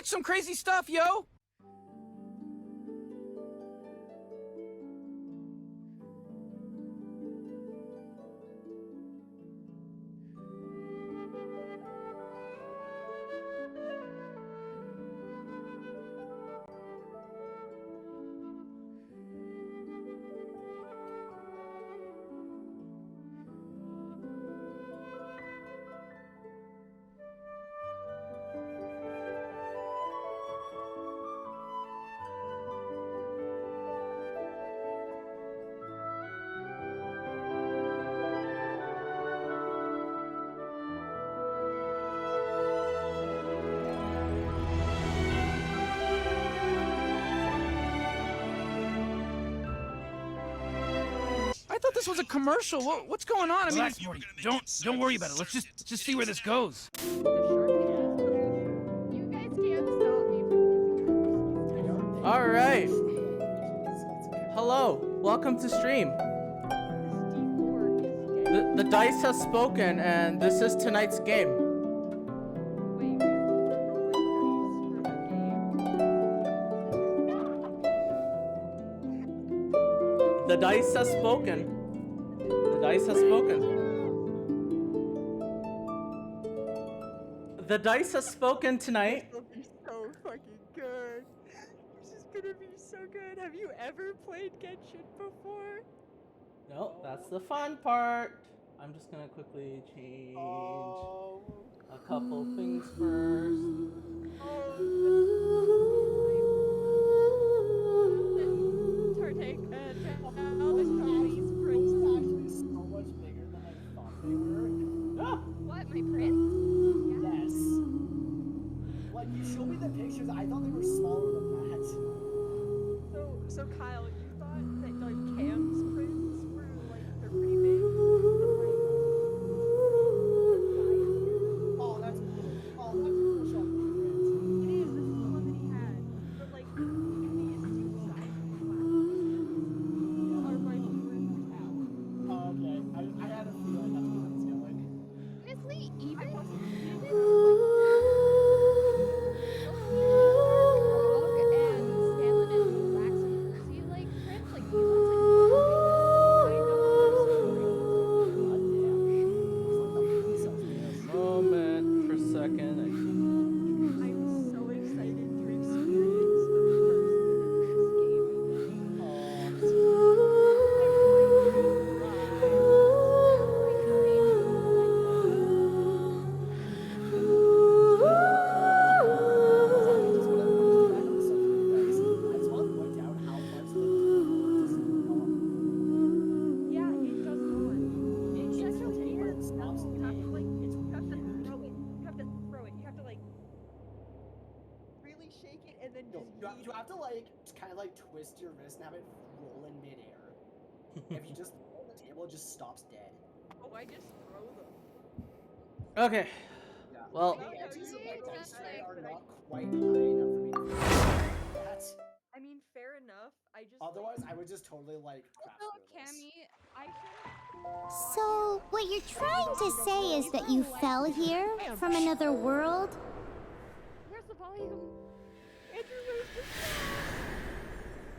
watch some crazy stuff, yo! I thought this was a commercial. What's going on? I mean, Relax, Morty. Don't worry about it. Let's just see where this goes. You guys can't stop me from All right. Hello. Welcome to stream. The dice has spoken, and this is tonight's game. The dice has spoken. The dice has spoken. The dice has spoken tonight. This will be so fucking good. This is gonna be so good. Have you ever played Genshin before? No, that's the fun part. I'm just gonna quickly change a couple things first. Tartek, So much bigger than I thought they were. What, my prince? Yes. Like, you showed me the pictures, I thought they were smaller than that. So Kyle, you thought that like Cam's prints were like they're pretty big? Oh, that's cool. Oh, that's cool. Show me the prints. It is. This is the one that he had. But like these two size are my favorite out. Oh, okay. I had a feeling that's where it's going. Honestly, even Moment for a second. I'm so excited to experience the first in this game. Yeah, it does not. It's such a weird spell. You have to like, you have to throw it. You have to throw it. You have to like really shake it and then just. You have to like kind of like twist your wrist and have it roll in midair. If you just roll the table, it just stops dead. Oh, I just throw them. Okay. Yeah. Well, The edges of my Yeah, dice just tray like- are not quite high enough for me to that. I mean, fair enough. I just. Otherwise, I would just totally like crap also, through this. Cammy, I should. So, what you're trying to say is that you fell here from another world? Where's the volume?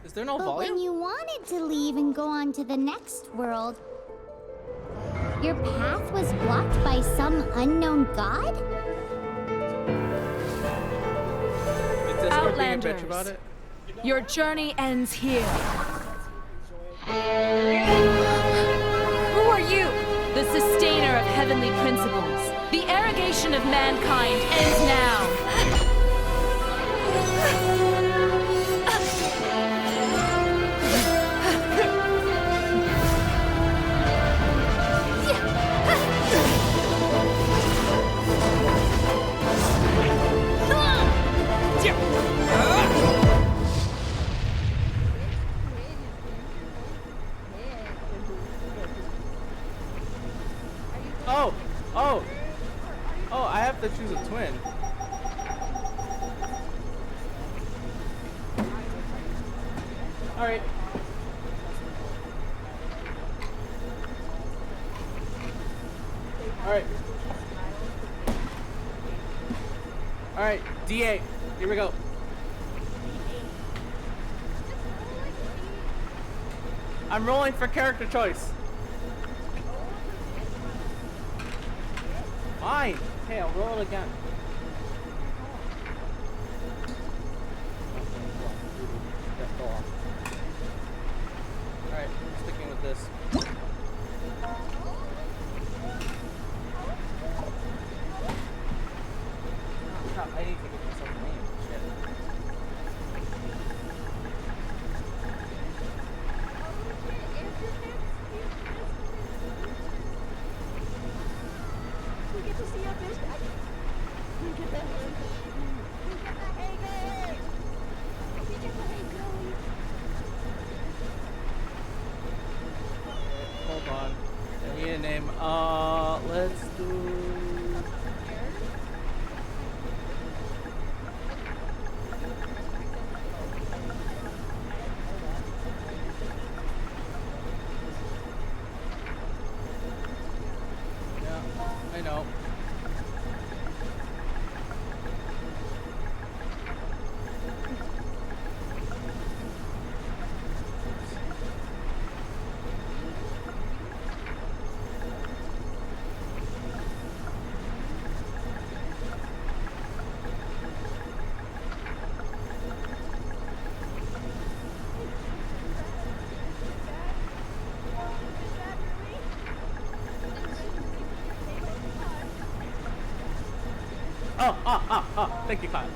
is there no But volume? when you wanted to leave and go on to the next world, your path was blocked by some unknown god? Is Discord being a bitch Outlanders. about it? Your journey ends here. Who are you? The sustainer of heavenly principles. The arrogation of mankind ends now. Oh, I have to choose a twin. Alright. Alright. Alright, D8. Here we go. I'm rolling for character choice. Fine. Okay, I'll roll it again. Alright, I'm sticking with this. Oh, crap, I need to give myself a name. Shit. We get to see a fish. We get the hay. We get the hay going. We get the hay going. Hold on. I need a name. Let's do. Yeah, I know. Oh, thank you, Kyle.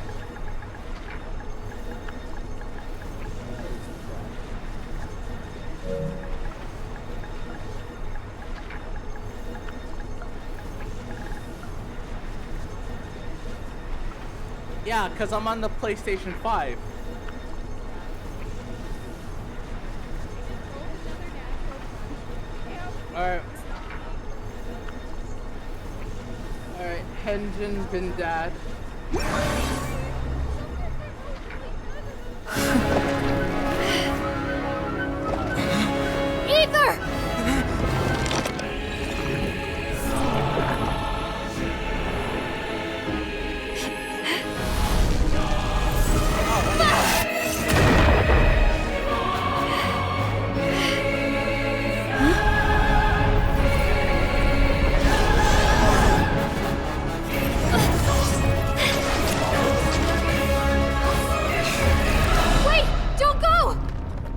Yeah, because I'm on the PlayStation 5. Alright. Alright, Henjin Bindad. Ether! Wait! Don't go!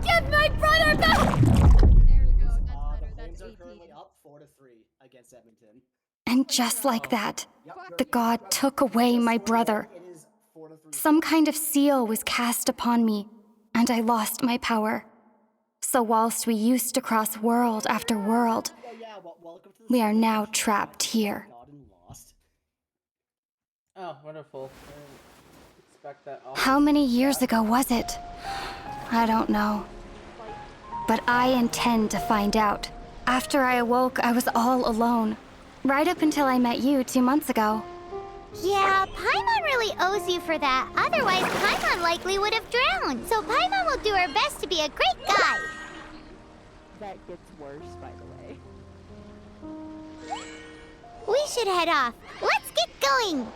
Give my brother back! There we go. That's The better. Flames That's are 18. currently up 4-3 against Edmonton. And just like that, Yep, the god took away my brother. It is 4-3. Some kind of seal was cast upon me, and I lost my power. So whilst we used to cross world after world, Welcome to the we are now simulation. trapped here. God and lost. Oh, wonderful. I didn't expect that. How many years ago was it? I don't know. But I intend to find out. After I awoke, I was all alone. Right up until I met you 2 months ago. Yeah, Paimon really owes you for that. Otherwise, Paimon likely would have drowned. So Paimon will do her best to be a great guide. That gets worse, by the way. We should head off. Let's get going.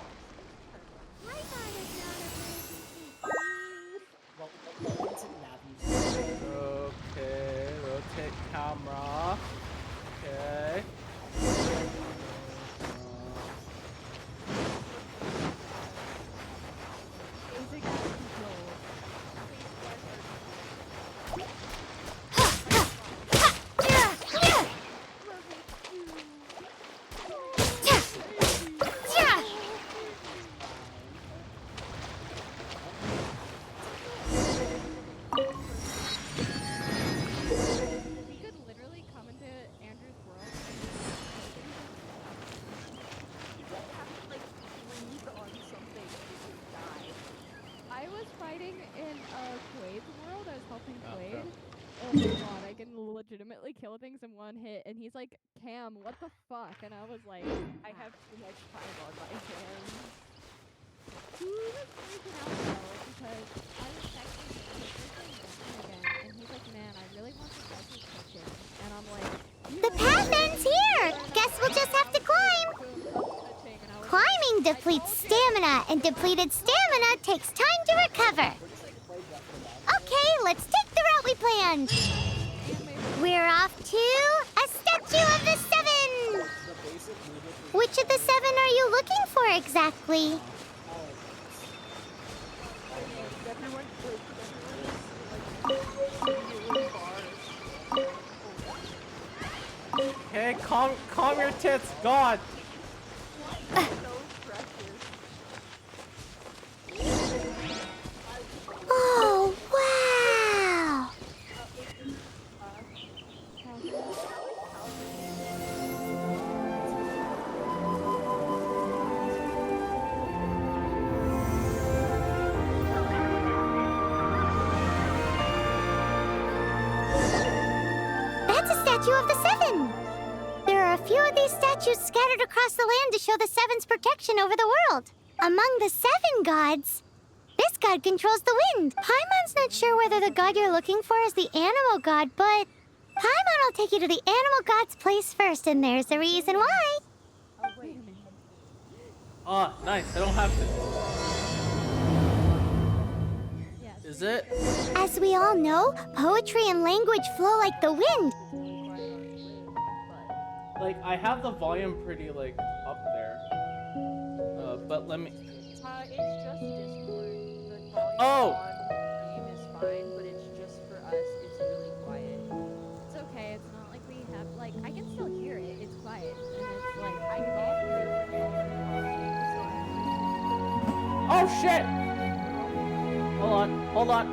Okay, rotate camera. Okay. Basic out of control. We could literally come into Andrew's world and you don't have to like breathe on something and die. I was fighting in Quaid's world. I was helping Quaid. Oh my god, I can legitimately kill things in one hit, and he's like, Cam, what the fuck? And I was like, I have too much time on my hands. He was freaking out though, because I was texting him again, and he's like, man, I really want to go to kitchen. And I'm like, The path ends here. Guess we'll just have to climb. Climbing depletes needs stamina, and depleted stamina takes time to recover. Okay, let's take the route we planned. We're off to a statue of the seven. Which of the seven are you looking for exactly? Okay, calm your tits, God. Oh, wow! That's a statue of the seven. There are a few of these statues scattered across the land to show the seven's protection over the world. Among the seven gods, this god controls the wind. Paimon's not sure whether the god you're looking for is the animal god, but Paimon will take you to the animal god's place first, and there's the reason why. Ah, nice. I don't have to. Yes. Is it? As we all know, poetry and language flow like the wind. Like, I have the volume pretty, like, up there. But let me... It's just Discord. The volume Oh! on stream is fine, but it's just for us. It's really quiet. It's okay. It's not like we have like I can still hear it. It's quiet, and it's like I can't hear it from talking. Oh, shit! Hold on.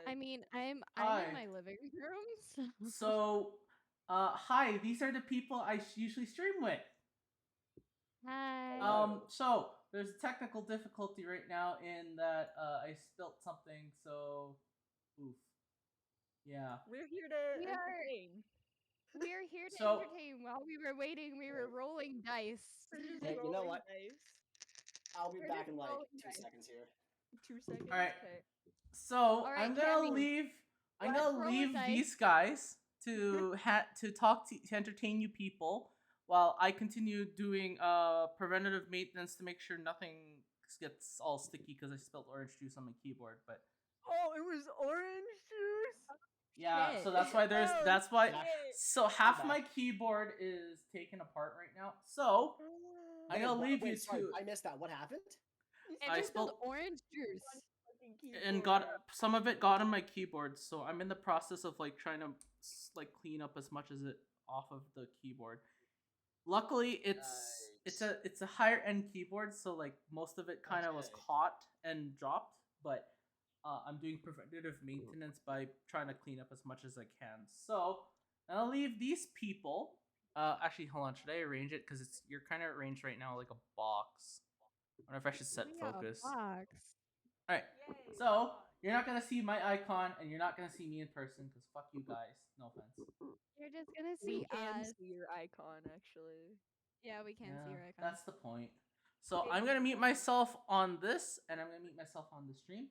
I mean, I'm Hi. in my living room, so So, hi. These are the people I usually stream with. hi. So there's a technical difficulty right now in that I spilt something. So, oof. Yeah. We're here to We are entertain. we are here to So- entertain. While we were waiting, we were rolling dice. We're just Hey, you know rolling what? dice. I'll be We're back just in like rolling 2 dice. seconds here. 2 seconds. All right. Okay. So Alright, I'm gonna Cammy, leave. I'm let's gonna roll a leave dice. these guys to to talk to entertain you people while I continue doing preventative maintenance to make sure nothing gets all sticky because I spilled orange juice on my keyboard. But Oh, it was orange juice. yeah, Shit. so that's why there's Oh, that's why. shit. So half back. my keyboard is taken apart right now. So I'm gonna leave you sorry, two I missed that. What happened? And I you spilled spilled- orange juice. and got some of it got on my keyboard. So I'm in the process of like trying to like clean up as much as it off of the keyboard. Luckily, it's a higher end keyboard, so like most of it kind of was Okay. caught and dropped. But I'm doing preventative maintenance by trying to clean up as much as I can. So I'll leave these people. Actually, hold on. Should I arrange it? Because you're kind of arranged right now like a box. I wonder if I should set Yeah, focus. box. All right. So you're not gonna see my icon, and you're not gonna see me in person, because fuck you guys. No offense. You're just gonna We see can us. see your icon, actually. Yeah, we can see your icon. That's the point. So I'm gonna mute myself on this, and I'm gonna mute myself on the stream.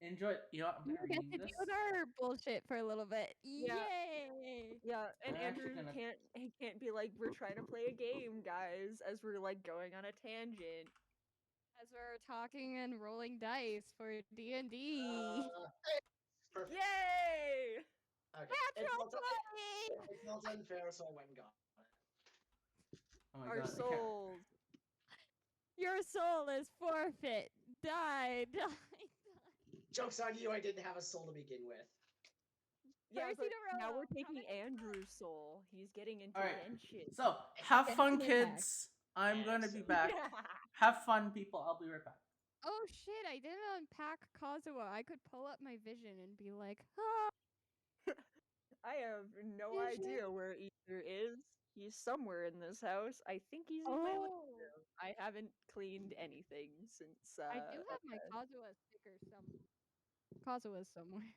Enjoy. You know what? I'm You gonna get rename to this. deal with our bullshit for a little bit. Yeah. Yay! Yeah, and I'm actually Andrew gonna- he can't be like, we're trying to play a game, guys, as we're like going on a tangent. As we're talking and rolling dice for D&D. Perfect. Yay! Okay. Natural It felt unfair, so I went and got it. Oh my Our god. I can't- souls. Your soul is forfeit. Die, die, die. Joke's on you, I didn't have a soul to begin with. Yeah, Percy but to now roll. we're How taking many Andrew's soul. He's getting into All right. Genshin. So have fun, Genshin Impact. kids. I'm gonna be Excellent. back. Have fun, people. I'll be right back. Oh shit, I didn't unpack Kazuha. I could pull up my vision and be like, ah, I have no Vision. idea where either is. He's somewhere in this house. I think he's in my living oh. room. I haven't cleaned anything since. I do have my Kazuha sticker Kazuha's somewhere.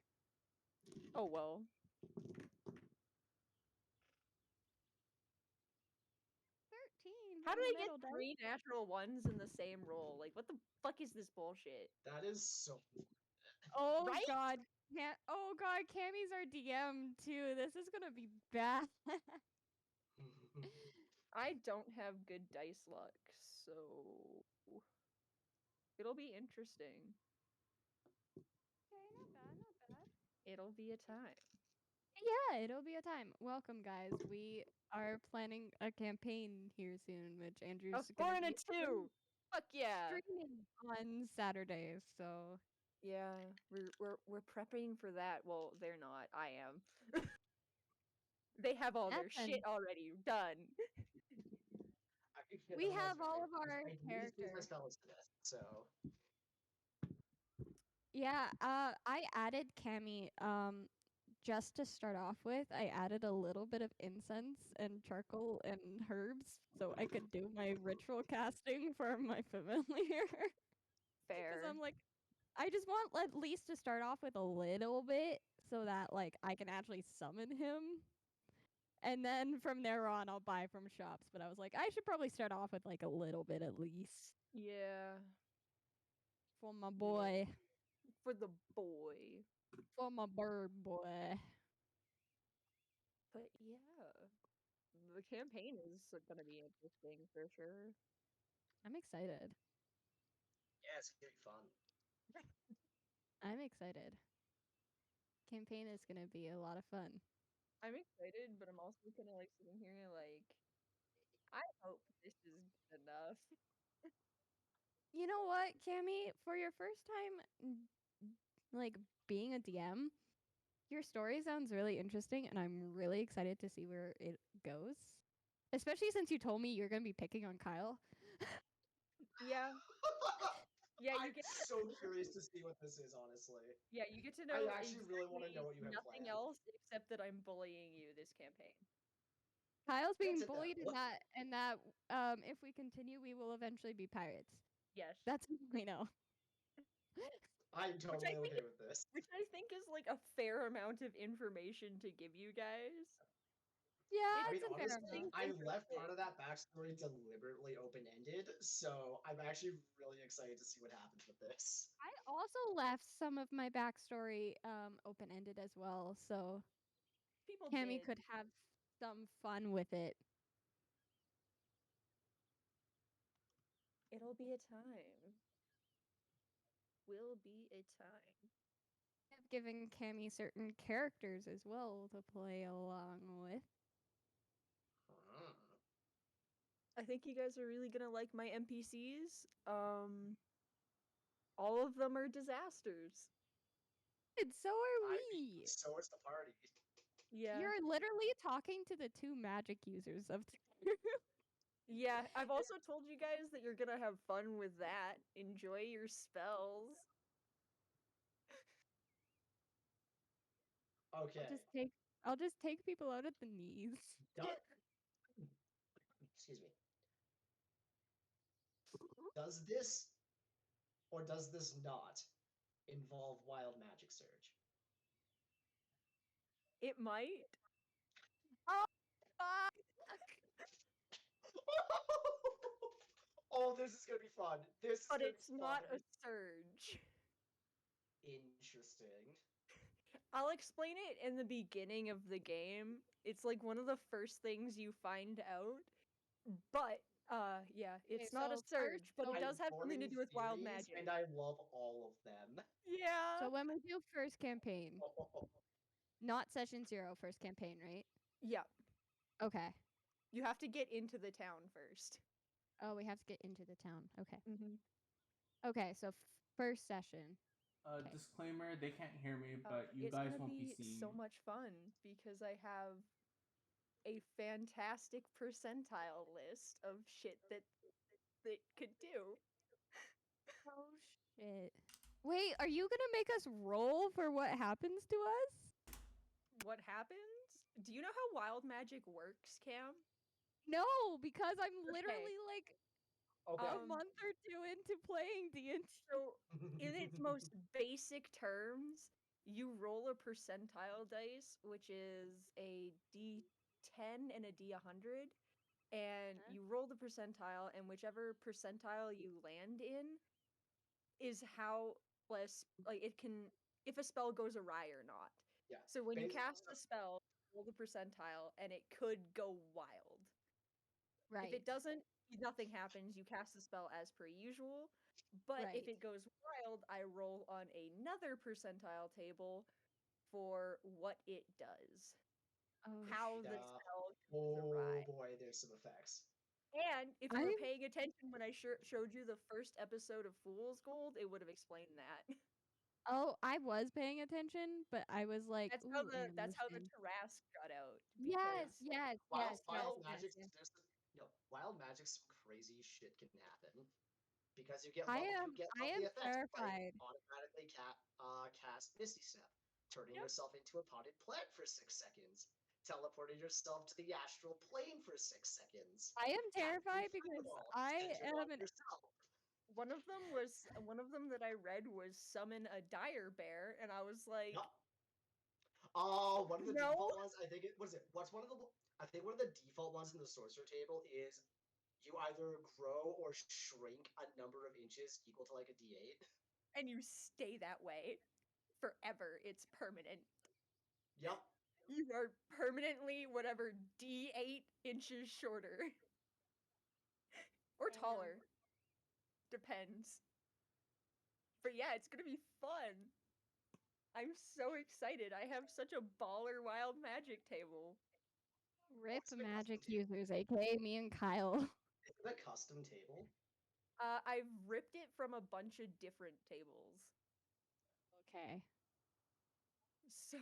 Oh well. 13. How on did the I get metal dice. 3 natural ones in the same roll? Like, what the fuck is this bullshit? That is so. Oh Right? god. Oh god, Cammy's our DM too. This is gonna be bad. I don't have good dice luck, so it'll be interesting. Okay, not bad, not bad. It'll be a time. Yeah, it'll be a time. Welcome, guys. We are planning a campaign here soon, which Andrew's A 4 gonna and a be 2. Fuck yeah. streaming on Saturdays. So Yeah, we're prepping for that. Well, they're not. I am. They have all their That's shit already done. We have all of our I characters. my spells to this, so. Yeah, I added Cammy, just to start off with, I added a little bit of incense and charcoal and herbs so I could do my ritual casting for my familiar. Fair. Because I'm like, I just want at least to start off with a little bit so that like I can actually summon him. And then from there on I'll buy from shops. But I was like, I should probably start off with like a little bit at least. Yeah. For my boy. For the boy. For my bird boy. But yeah. The campaign is gonna be interesting for sure. I'm excited. Yeah, it's gonna be fun. I'm excited. Campaign is gonna be a lot of fun. I'm excited, but I'm also kinda like sitting here like I hope this is good enough. You know what, Cammy? For your first time, like being a DM, your story sounds really interesting, and I'm really excited to see where it goes. Especially since you told me you're gonna be picking on Kyle. Yeah. Yeah, you I'm get so curious to see what this is, honestly. you get to know actually really wanna know exactly what you have nothing planned. else except that I'm bullying you this campaign. Kyle's being Good to bullied know. and that if we continue, we will eventually be pirates. Yes. That's what we know. I'm totally think okay with this. Which I think is like a fair amount of information to give you guys. Yeah, I it's mean, a fair honestly, amount. I left part of that backstory deliberately open-ended, so I'm actually really excited to see what happens with this. I also left some of my backstory open-ended as well, so People Cammy did. could have some fun with it. It'll be a time. Will be a time. I've given Cammy certain characters as well to play along with. Hmm. I think you guys are really gonna like my NPCs. All of them are disasters. And so are I mean, we. so is the party. Yeah. You're literally talking to the 2 magic users of the group. Yeah, I've also told you guys that you're gonna have fun with that. Enjoy your spells. Okay. I'll just take people out at the knees. Excuse me. Does this or does this not involve wild magic surge? It might, Oh, fuck. Oh, this is gonna be fun. This is but gonna be it's not fun. a surge. Interesting. I'll explain it in the beginning of the game. It's like one of the first things you find out. But yeah, it's not a so surge, but it I'm does have something to forming do with wild theories, magic. and I love all of them. Yeah. So when we do first campaign, not session 0, first campaign, right? Yeah. Okay. You have to get into the town first. Oh, we have to get into the town. Okay. Mm-hmm. Okay, so first session. Okay. Disclaimer: they can't hear me, but you guys won't be It's seeing. so much fun because I have a fantastic percentile list of shit that could do. Oh shit. Wait, are you gonna make us roll for what happens to us? What happens? Do you know how wild magic works, Cam? No, because I'm literally like Okay. a month or 2 into playing D&D. So, in its most basic terms, you roll a percentile dice, which is a D10 and a D100, and you roll the percentile, and whichever percentile you land in is how less like it can if a spell goes awry or not. Yeah. So when you Basically, cast a spell, roll the percentile, and it could go wild. Right. If it doesn't, nothing happens. You cast the spell as per usual. But Right. if it goes wild, I roll on another percentile table for what it does. Oh, How the Yeah. spell goes awry. Oh boy, there's some effects. And if you were I'm- paying attention when I showed you the first episode of Fool's Gold, it would have explained that. Oh, I was paying attention, but I was like, That's ooh, how the animation. Tarrasque got out. Yes, because- yes, Wild, yes, wild yes, magic, yes. there's wild magic, some crazy shit can happen because you get I lovely am effects, like terrified. automatically cast Misty Step, turning Yep. yourself into a potted plant for 6 seconds, teleporting yourself to the astral plane for 6 seconds. I am casting terrified because Fireball, I centered am on an yourself. One of them that I read was summon a dire bear, and I was like, Yup. Oh, one of the No. default ones, I think what's one of the, I think one of the default ones in the sorcerer table is you either grow or shrink a number of inches equal to like a D8. and you stay that way forever. It's permanent. Yup. You are permanently whatever D8 inches shorter. Or taller. Depends. But yeah, it's gonna be fun. I'm so excited. I have such a baller wild magic table. rip What's the magic custom table? users, aka me and Kyle. Is it a custom table? I've ripped it from a bunch of different tables. Okay. So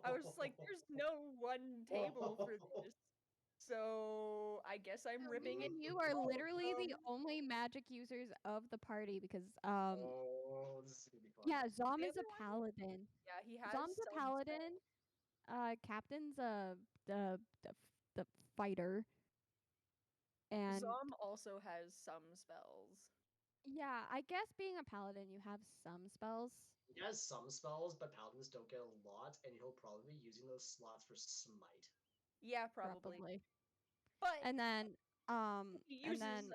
I was just like, there's no one table for this. So I guess I'm ripping it. And you are literally the only magic users of the party because Oh, this is gonna be fun. yeah, Zom The is a other one? paladin. Yeah, he has Zom's a some paladin. Captain's the fighter. And Zom also has some spells. yeah, I guess being a paladin, you have some spells. He has some spells, but paladins don't get a lot, and he'll probably be using those slots for smite. Yeah, probably. But And then if he uses them,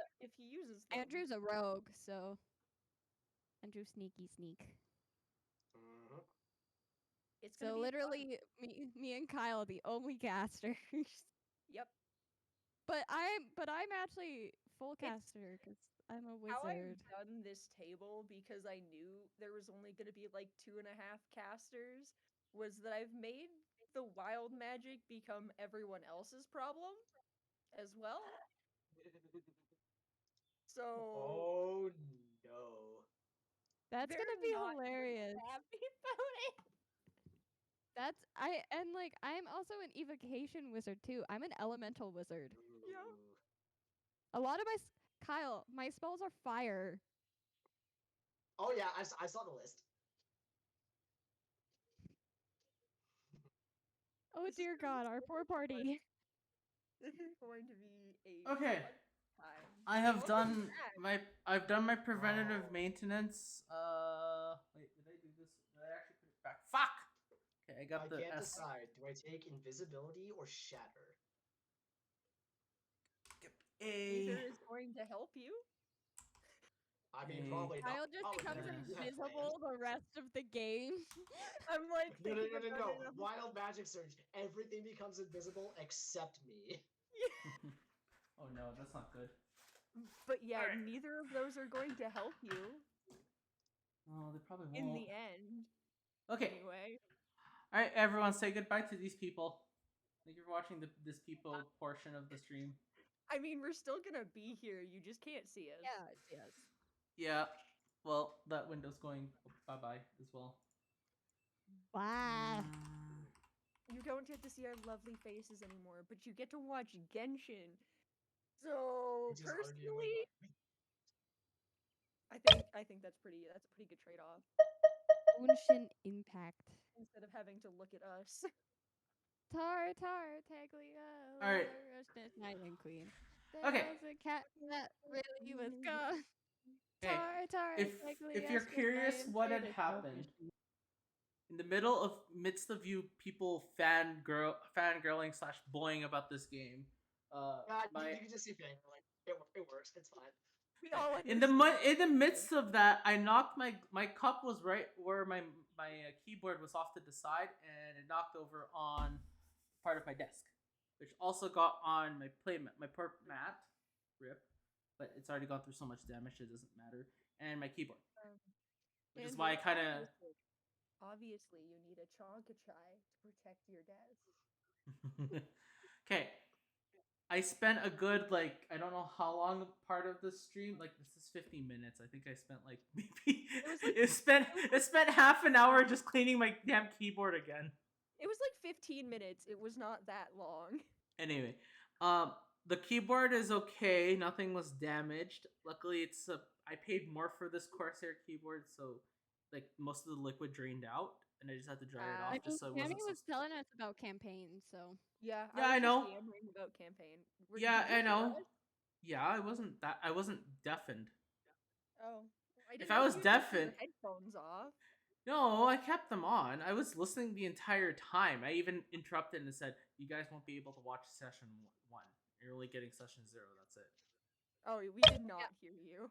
Andrew's a rogue, so Andrew sneaky sneak. Mhm. it's gonna So be literally me and Kyle are the only casters. Yep. But I'm actually full It's- caster because I'm a How I've wizard. done this table because I knew there was only going to be like 2.5 casters was that I've made the wild magic become everyone else's problem as well. So Oh no. That's they're gonna be not hilarious. happy about it. I'm also an evocation wizard too. I'm an elemental wizard. Yeah. A lot of Kyle, my spells are fire. Oh yeah, I saw the list. Oh This is dear gonna be God, our so poor fun. party. This is going to be a Okay. fun time. I have Welcome done back. I've done my preventative Oh. maintenance. Wait, did I do this? Did I actually put it back? Fuck. Okay, I got I the can't S. decide. Do I take invisibility or shatter? Either is going to help you. I mean, Hey. probably not. Kyle just probably becomes better than you had invisible the rest of the game. I'm like planned. thinking No. about it. Wild magic surge. Everything becomes invisible except me. Oh no, that's not good. But yeah, Alright. neither of those are going to help you Oh, they probably won't. in the end. Okay. Anyway, All right, everyone, say goodbye to these people. Thank you for watching this people portion of the stream. I mean, we're still gonna be here. You just can't see us. Yes. Yeah. Well, that window's going bye bye as well. Bye. You don't get to see our lovely faces anymore, but you get to watch Genshin. So Which is arguably personally, I think that's a pretty good trade off Genshin Impact. instead of having to look at us. Tar Taglia. All right. Rushness Knight and Queen. Okay. There's a cat that really was gone. Okay. Tar If Taglia, you're Rushness curious Knight and what had Queen is happened, selfish. in the midst of you people fangirling / boying about this game, You can just see fangirling. It works. It's fine. We all in the midst of that, I knocked my cup was right where my keyboard was off to the side, and it knocked over on part of my desk, which also got on my perp mat, rip, but it's already gone through so much damage it doesn't matter, and my keyboard, which is why I kind of. Obviously, you need a Chonkachai to protect your desk. Okay. I spent a good, I don't know how long part of the stream, this is 15 minutes. I think I spent maybe it spent half an hour just cleaning my damn keyboard again. It was 15 minutes. It was not that long. Anyway, the keyboard is okay. Nothing was damaged. Luckily, I paid more for this Corsair keyboard, so most of the liquid drained out, and I just had to dry it off. I mean, so it Tammy wasn't was telling us about campaign, so. Yeah, Yeah, I know. Just yammering about campaign. Yeah, Did you I know. hear us? Yeah, I wasn't deafened. Oh, If I was you took deafened, your headphones off. no, I kept them on. I was listening the entire time. I even interrupted and said, "You guys won't be able to watch session 1. You're only getting session 0. That's it." Oh, we did not hear you.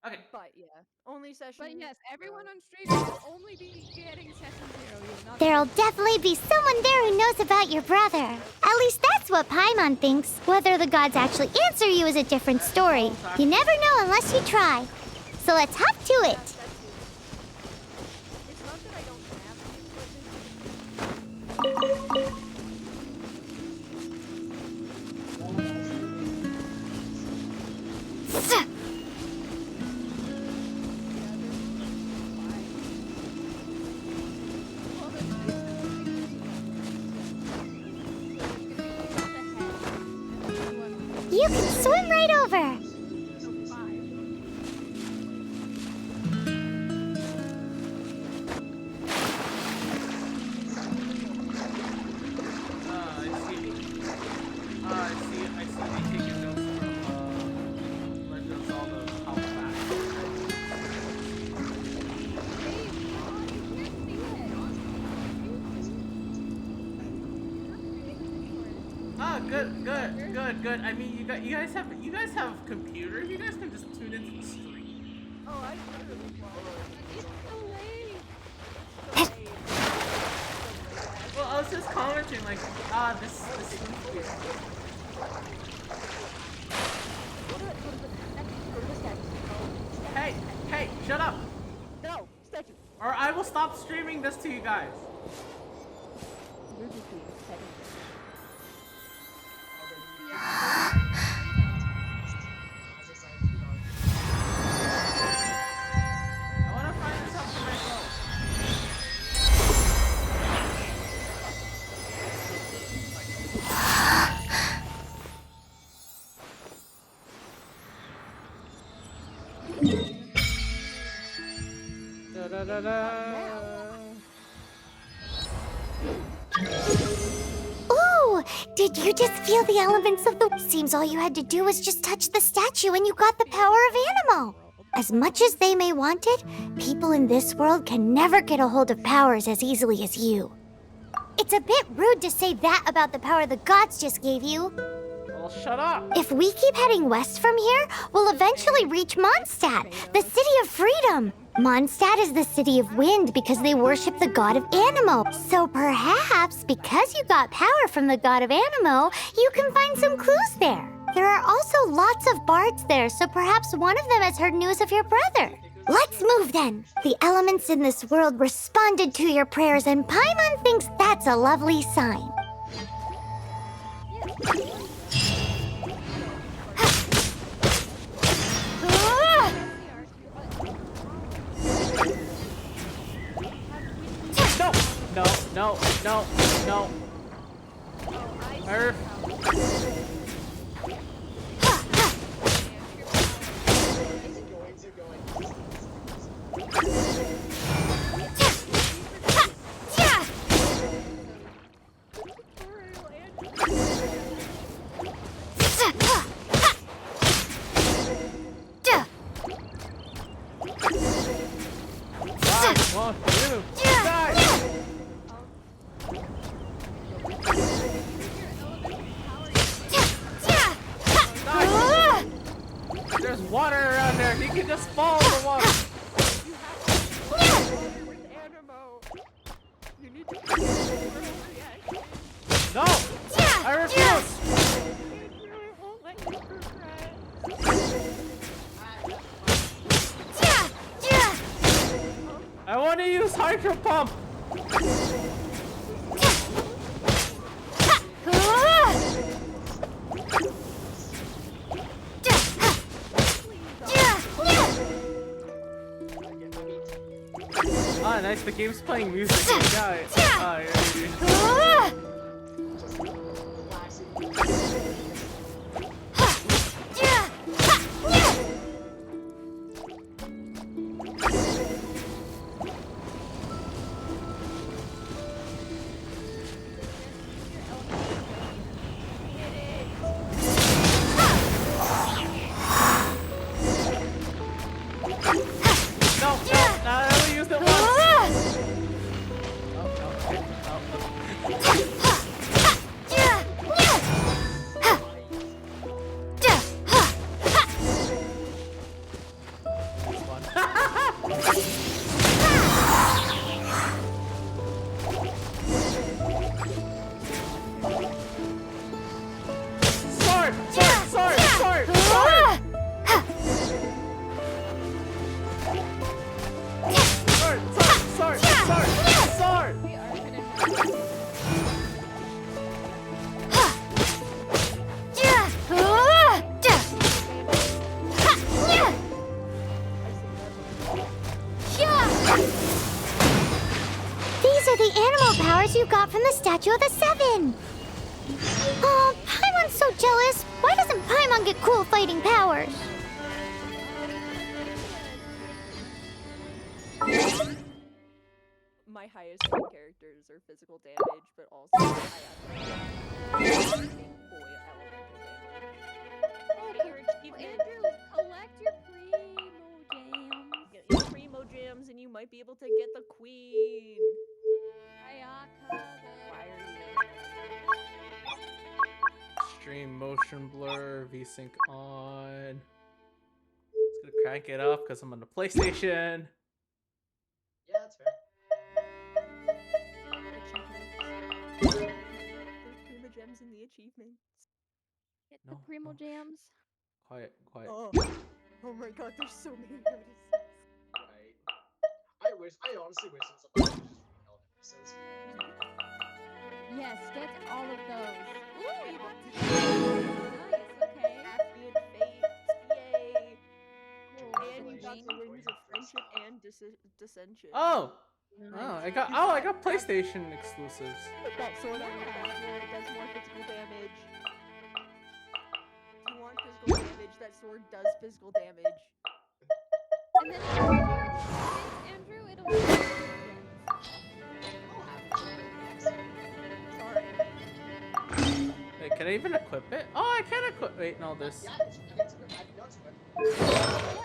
Okay. But yeah, only session. But yes, everyone on stream will only be getting session 0. You will not There'll be- definitely be someone there who knows about your brother. At least that's what Paimon thinks. Whether the gods actually answer you is a different story. You never know unless you try. So let's hop to it. It's not that I don't have the equipment. You can swim right over. I see. They taking notes from Legend of Zelda How Fast. Good. I mean, you guys have computers. You guys can just tune into the stream. Oh, I literally It's delayed. Well, I was just commenting like, this seems weird. Hey, shut up! No, statue. Or I will stop streaming this to you guys. You're just being petty. I want to find this out for myself. Ooh, did you just feel the elements of the... Seems all you had to do was just touch the statue and you got the power of Animo. As much as they may want it, people in this world can never get a hold of powers as easily as you. It's a bit rude to say that about the power the gods just gave you. Well, shut up. If we keep heading west from here, we'll eventually reach Mondstadt, the city of freedom. Mondstadt is the city of wind because they worship the god of Animo. So perhaps, because you got power from the god of Animo, you can find some clues there. There are also lots of bards there, so perhaps one of them has heard news of your brother. Let's move then. The elements in this world responded to your prayers, and Paimon thinks that's a lovely sign. No. Earth. There's water around there. He can just fall in the water. No! I refuse! I want to use hydro pump. Ah, nice. The game's playing music. I only used it once. These are the animal powers you got from the Statue of the Seven. Oh, Paimon everyone's so jealous, why doesn't Paimon get cool fighting powers? My highest rank characters are physical damage, but also I have big boy elemental damage. Get your achievement. Andrew, collect your primo jams. Get your primo gems, and you might be able to get the queen. Ayaka. Fire Stream motion blur, VSync on. Just gonna crank it up because I'm on the PlayStation. Yeah, that's fair. There's primo gems in the achievements. Get No, the primo no. jams. Quiet, quiet. Oh my god, there's so many notices. Right. I honestly wish it was a bunch of just Yes, get all of those. Ooh, you got nice, okay. Accident fates, yay! Cool. And you got the wings of friendship and dissension. Oh, Nice. oh, I got PlayStation exclusives. Put that sword on your back where it does more physical damage. If you want physical damage, that sword does physical damage. And then if you do Andrew, it'll be Sorry. Wait, can I even equip it? Oh, I can equip. Wait, no, this. Yeah, it's good. I know it's good.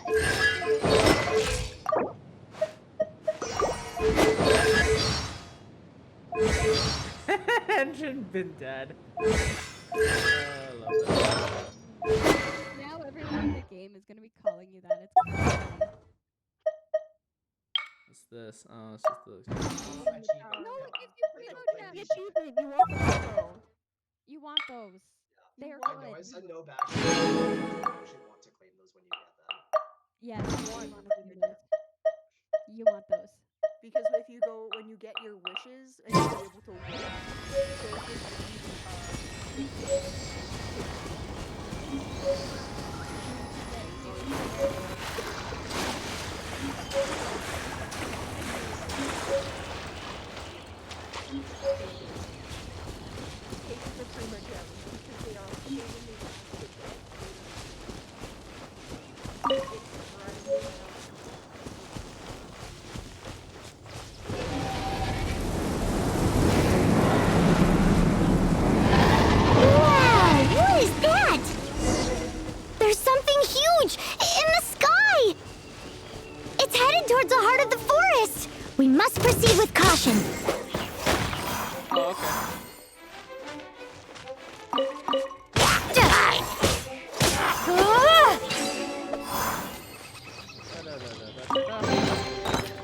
Henjin Bindad. I love that. now everyone in the game is gonna be calling you that. It's crazy. What's this? Oh, it's just the. No, it gives you primo The gems. achievement, you want the photo. You want those. They're I know, I good. said no back. You actually want to claim those when you get them. Yes, you want those. You want those. Because if you go, when you get your wishes, and you'll be able to wish, so it gives you, take the prima gems, because they are a pain in the ass to get. It's surprising. Wow, what is that? There's something huge in the sky! It's headed towards the heart of the forest! We must proceed with caution. Oh, okay.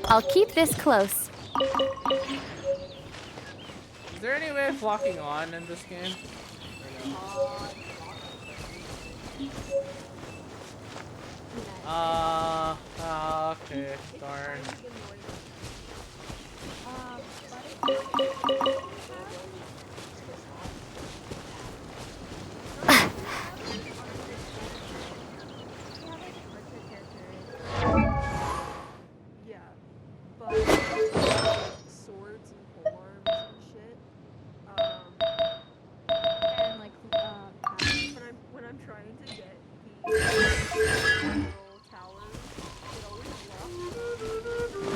I'll keep this close. Is there any way of locking on in this game? Okay, darn. Yeah, but swords and polearms and shit. And like, When I'm trying to get the little towers, it always locks.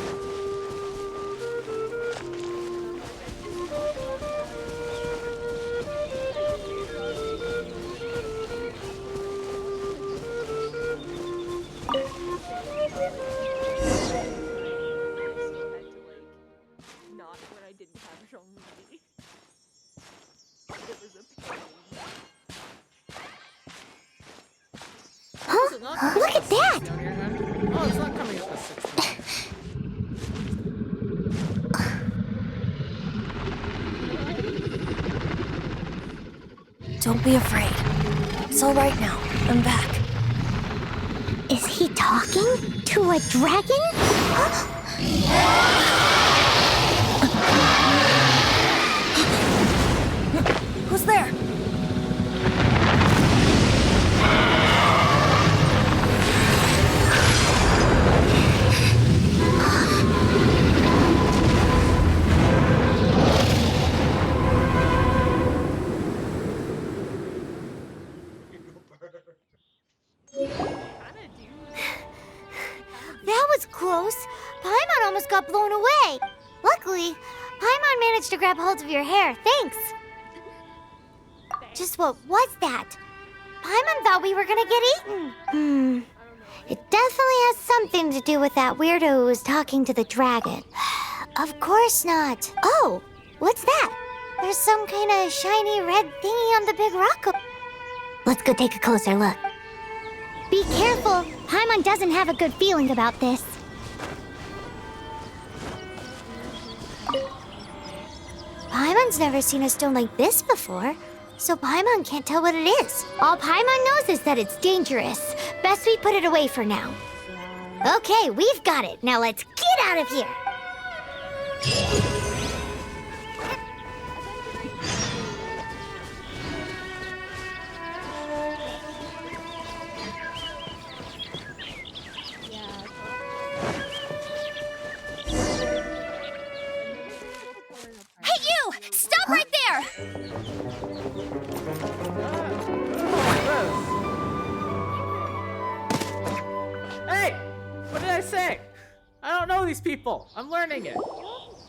Not when I didn't have Zhongli. It was a pain. Huh? Look at that! On your end? Oh, it's not coming up as 16. Don't be afraid. It's all right now. I'm back. Is he talking to a dragon? Who's there? got blown away. Luckily, Paimon managed to grab hold of your hair. Thanks. Just what was that? Paimon thought we were gonna get eaten. It definitely has something to do with that weirdo who was talking to the dragon. Of course not. Oh, what's that? There's some kind of shiny red thingy on the big rock. Let's go take a closer look. Be careful. Paimon doesn't have a good feeling about this. Paimon's never seen a stone like this before, so Paimon can't tell what it is. All Paimon knows is that it's dangerous. Best we put it away for now. Okay, we've got it. Now let's get out of here. Hey, you! Stop right there! Hey! What did I say? I don't know these people. I'm learning it.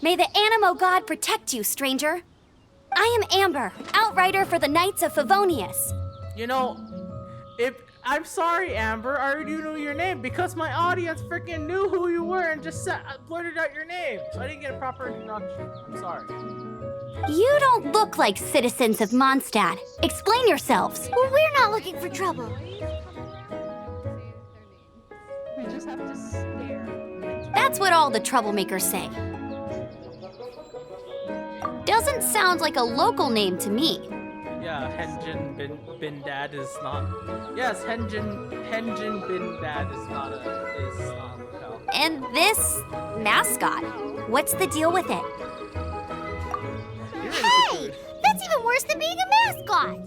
May the Animo God protect you, stranger. I am Amber, outrider for the Knights of Favonius. You know, I'm sorry, Amber. I already knew your name because my audience freaking knew who you were and just blurted out your name. So I didn't get a proper introduction. I'm sorry. You don't look like citizens of Mondstadt. Explain yourselves. Well, we're not looking for trouble. We just have to stare. That's what all the troublemakers say. Doesn't sound like a local name to me. Yeah, Henjin Bindad is not. Yes, Henjin Bindad is not hotel. And this mascot, what's the deal with it? Hey! That's even worse than being a mascot!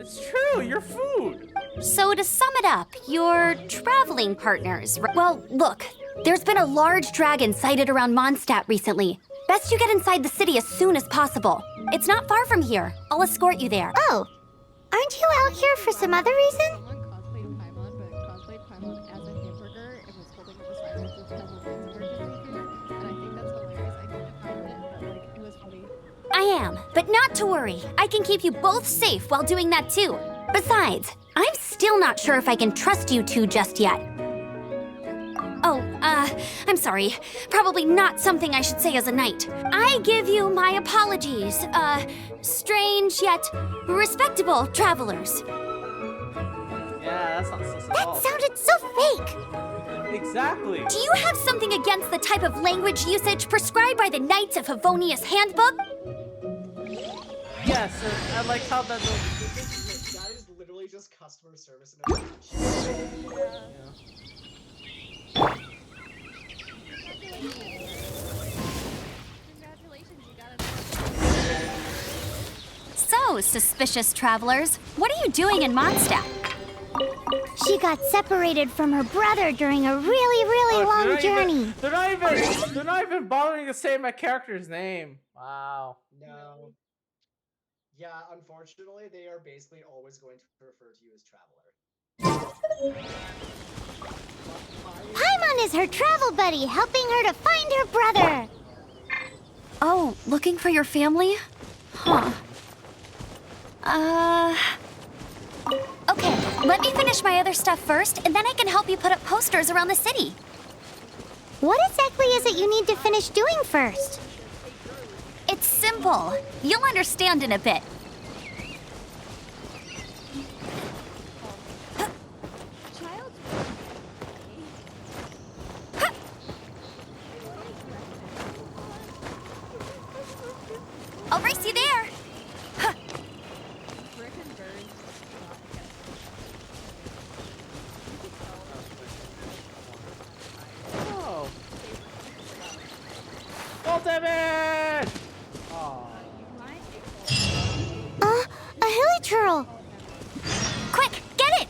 It's true, you're food. So to sum it up, you're traveling partners. Well, look, there's been a large dragon sighted around Mondstadt recently. Best you get inside the city as soon as possible. It's not far from here. I'll escort you there. Oh, aren't you out here for some other reason? Someone cosplayed Paimon, but cosplayed Paimon as a hamburger and was holding up a sign that says Paimon hamburger. And I think that's hilarious. I couldn't find it, but like, it was funny. I am, but not to worry. I can keep you both safe while doing that too. Besides, I'm still not sure if I can trust you two just yet. Oh, I'm sorry. Probably not something I should say as a knight. I give you my apologies, strange yet respectable travelers. Yeah, that's not so That sounded so fake! Exactly. Do you have something against the type of language usage prescribed by the Knights of Favonius Handbook? Yes, I like how that. That is literally just customer service in a nutshell. Congratulations, you got it. So, suspicious travelers, what are you doing in Mondstadt? She got separated from her brother during a really long journey. They're not even bothering to say my character's name. Wow. No. Yeah, unfortunately, they are basically always going to refer to you as Traveler. Paimon is her travel buddy, helping her to find her brother. Oh, looking for your family? Huh. Okay, let me finish my other stuff first, and then I can help you put up posters around the city. What exactly is it you need to finish doing first? It's simple. You'll understand in a bit. I'll race you there. Huh. Oh. Full damage! Oh. A hilichurl. Quick, get it!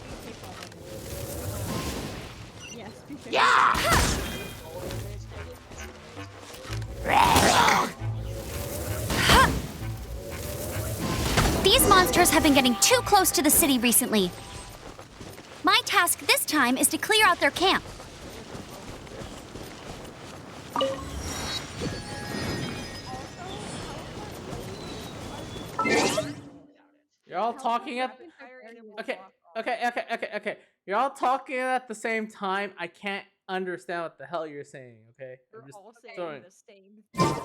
Yes, be fair. Yeah! These monsters have been getting too close to the city recently. My task this time is to clear out their camp. You're all talking at. Okay. You're all talking at the same time. I can't understand what the hell you're saying. Okay. We're I'm just all saying throwing. the same thing.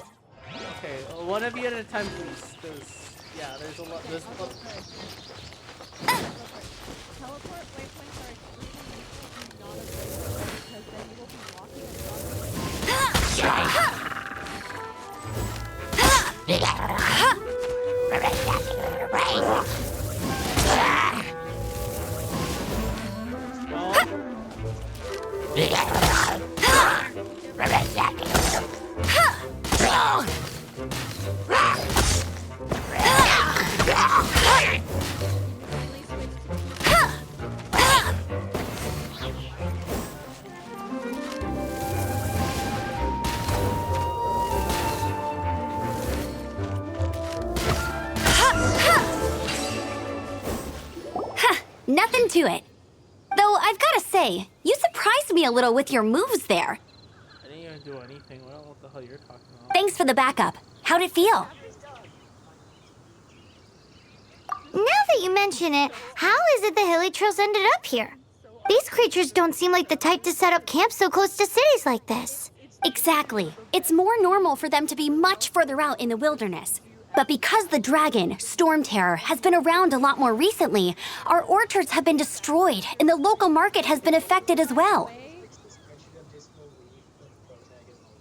Okay, well, one of you at a time, please. There's there's a lot. There's. I'll go first. Teleport waypoints are extremely useful to not avoid because then you will be walking Nothing to it. Though I've gotta say, you surprised me a little with your moves there. I didn't even do anything. I don't know what the hell you're talking about. Thanks for the backup. How'd it feel? Now that you mention it, how is it the hilly trails ended up here? These creatures don't seem like the type to set up camp so close to cities like this. Exactly. It's more normal for them to be much further out in the wilderness. But because the dragon, Storm Terror, has been around a lot more recently, our orchards have been destroyed and the local market has been affected as well.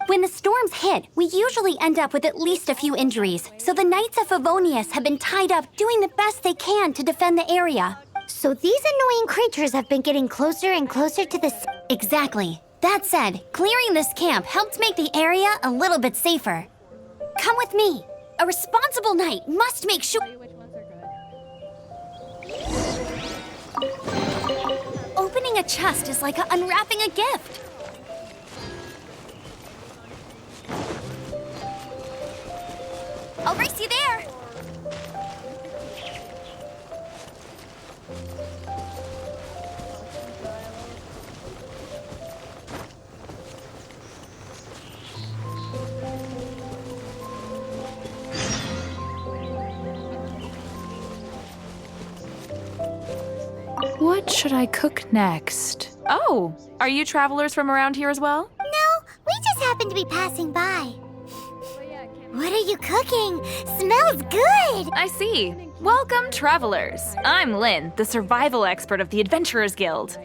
When the storms hit, we usually end up with at least a few injuries, so the Knights of Favonius have been tied up doing the best they can to defend the area. So these annoying creatures have been getting closer and closer to the... Exactly. That said, clearing this camp helped make the area a little bit safer. Come with me. A responsible knight must make sure... which ones are good. Opening a chest is like unwrapping a gift. I'll race you there. What should I cook next? Oh, are you travelers from around here as well? No, we just happen to be passing by. What are you cooking? Smells good! I see. Welcome, travelers. I'm Lynn, the survival expert of the Adventurers Guild.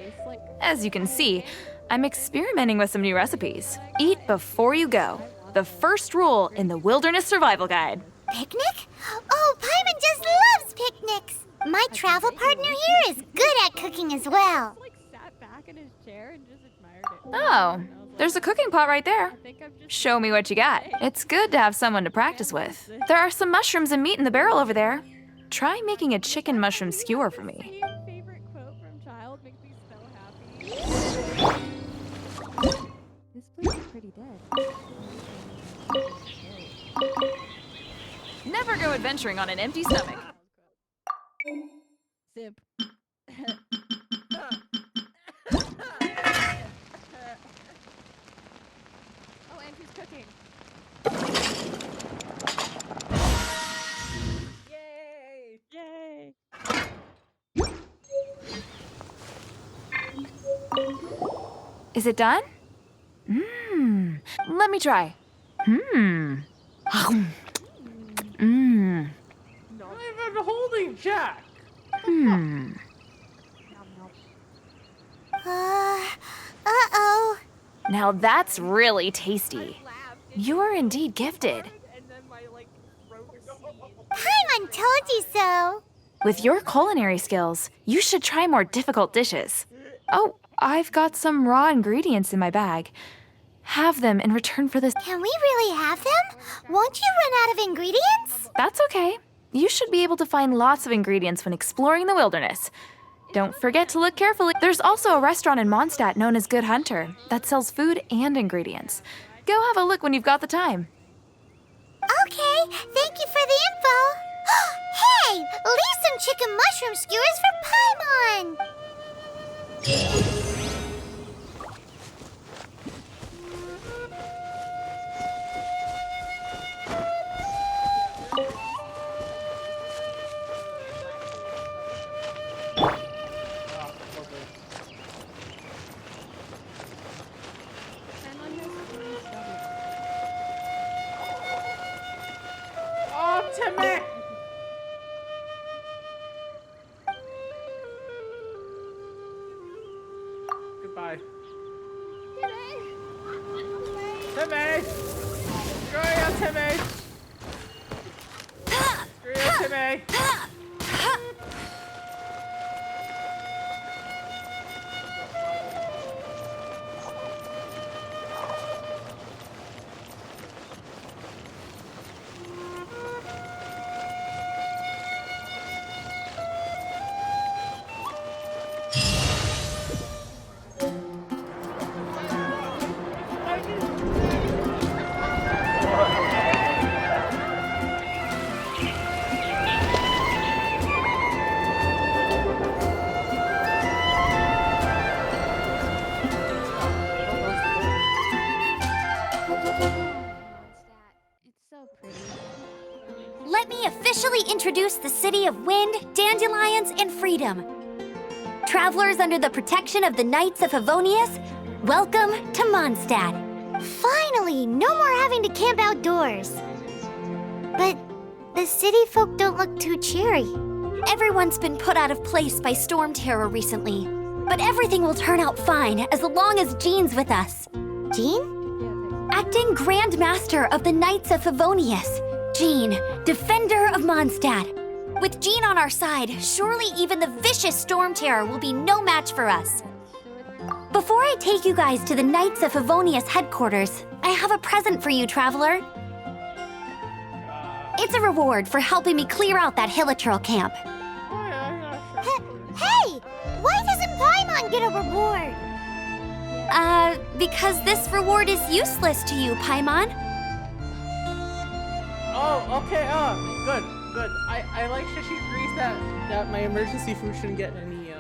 As you can see, I'm experimenting with some new recipes. Eat before you go. The first rule in the Wilderness Survival Guide. Picnic? Oh, Paimon just loves picnics! My travel partner here is good at cooking as well. Sat back in his chair and just admired it. Oh, there's a cooking pot right there. Show me what you got. It's good to have someone to practice with. There are some mushrooms and meat in the barrel over there. Try making a chicken mushroom skewer for me. Favorite quote from child makes me so happy. This place is pretty dead. Never go adventuring on an empty stomach. Simp. Oh, and who's cooking? Yay! Yay! Is it done? Mmm. Let me try. Mmm. Mmm. Not even holding Jack. Hmm. Uh-oh. Now that's really tasty. You're indeed gifted. And then my throat seized. Paimon told you so. With your culinary skills, you should try more difficult dishes. Oh, I've got some raw ingredients in my bag. Have them in return for this. Can we really have them? Won't you run out of ingredients? That's okay. You should be able to find lots of ingredients when exploring the wilderness. Don't forget to look carefully. There's also a restaurant in Mondstadt known as Good Hunter that sells food and ingredients. Go have a look when you've got the time. Okay, thank you for the info. Hey, leave some chicken mushroom skewers for Paimon. Bye. Timmy! Screw you, Timmy! Screw you, Timmy! It's so pretty. Let me officially introduce the city of wind, dandelions, and freedom. Travelers under the protection of the Knights of Favonius, welcome to Mondstadt. Finally, no more having to camp outdoors. But the city folk don't look too cheery. Everyone's been put out of place by storm terror recently. But everything will turn out fine as long as Jean's with us. Jean? Acting Grand Master of the Knights of Favonius, Jean, Defender of Mondstadt. With Jean on our side, surely even the vicious storm terror will be no match for us. Before I take you guys to the Knights of Favonius headquarters, I have a present for you, traveler. It's a reward for helping me clear out that Hilichurl camp. Hey! Why doesn't Paimon get a reward? Because this reward is useless to you, Paimon. Oh, okay, good. I like that she agrees that my emergency food shouldn't get any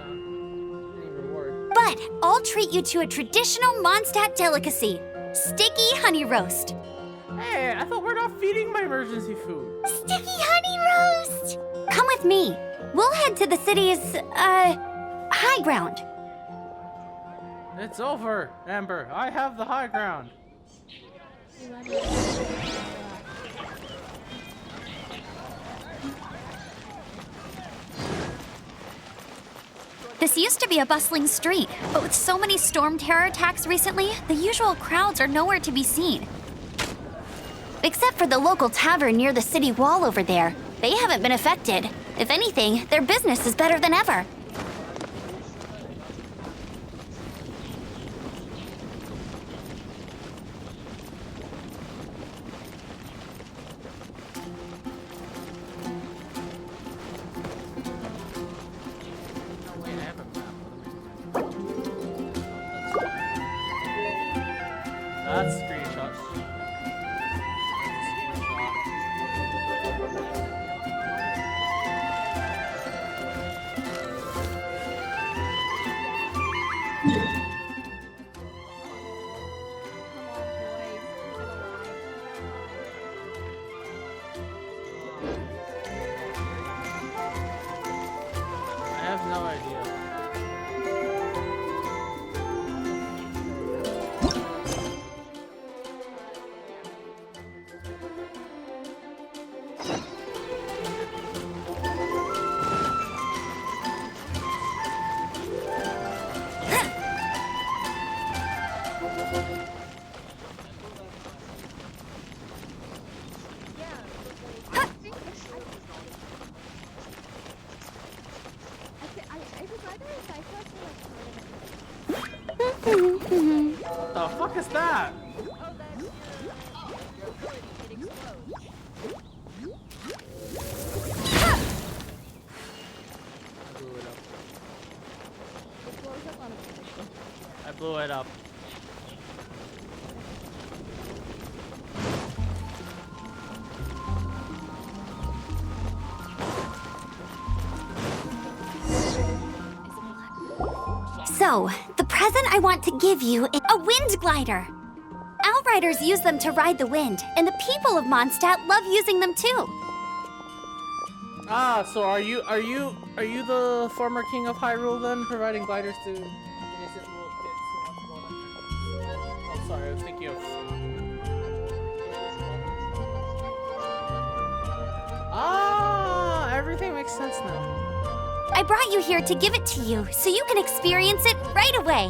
reward. But I'll treat you to a traditional Mondstadt delicacy, sticky honey roast. Hey, I thought we're not feeding my emergency food. Sticky honey roast! Come with me. We'll head to the city's, high ground. It's over, Amber. I have the high ground. This used to be a bustling street, but with so many storm terror attacks recently, the usual crowds are nowhere to be seen. Except for the local tavern near the city wall over there. They haven't been affected. If anything, their business is better than ever. That's a screenshot. I have no idea. What the fuck is that? Oh, that's your ability. It explodes. I blew it up. So, the present I want to give you is a wind glider. Outriders use them to ride the wind, and the people of Mondstadt love using them too. Ah, so are you the former king of Hyrule then, providing gliders to innocent little kids who want to go on adventures? Oh, sorry, I was thinking of. Ah, everything makes sense now. I brought you here to give it to you, so you can experience it right away.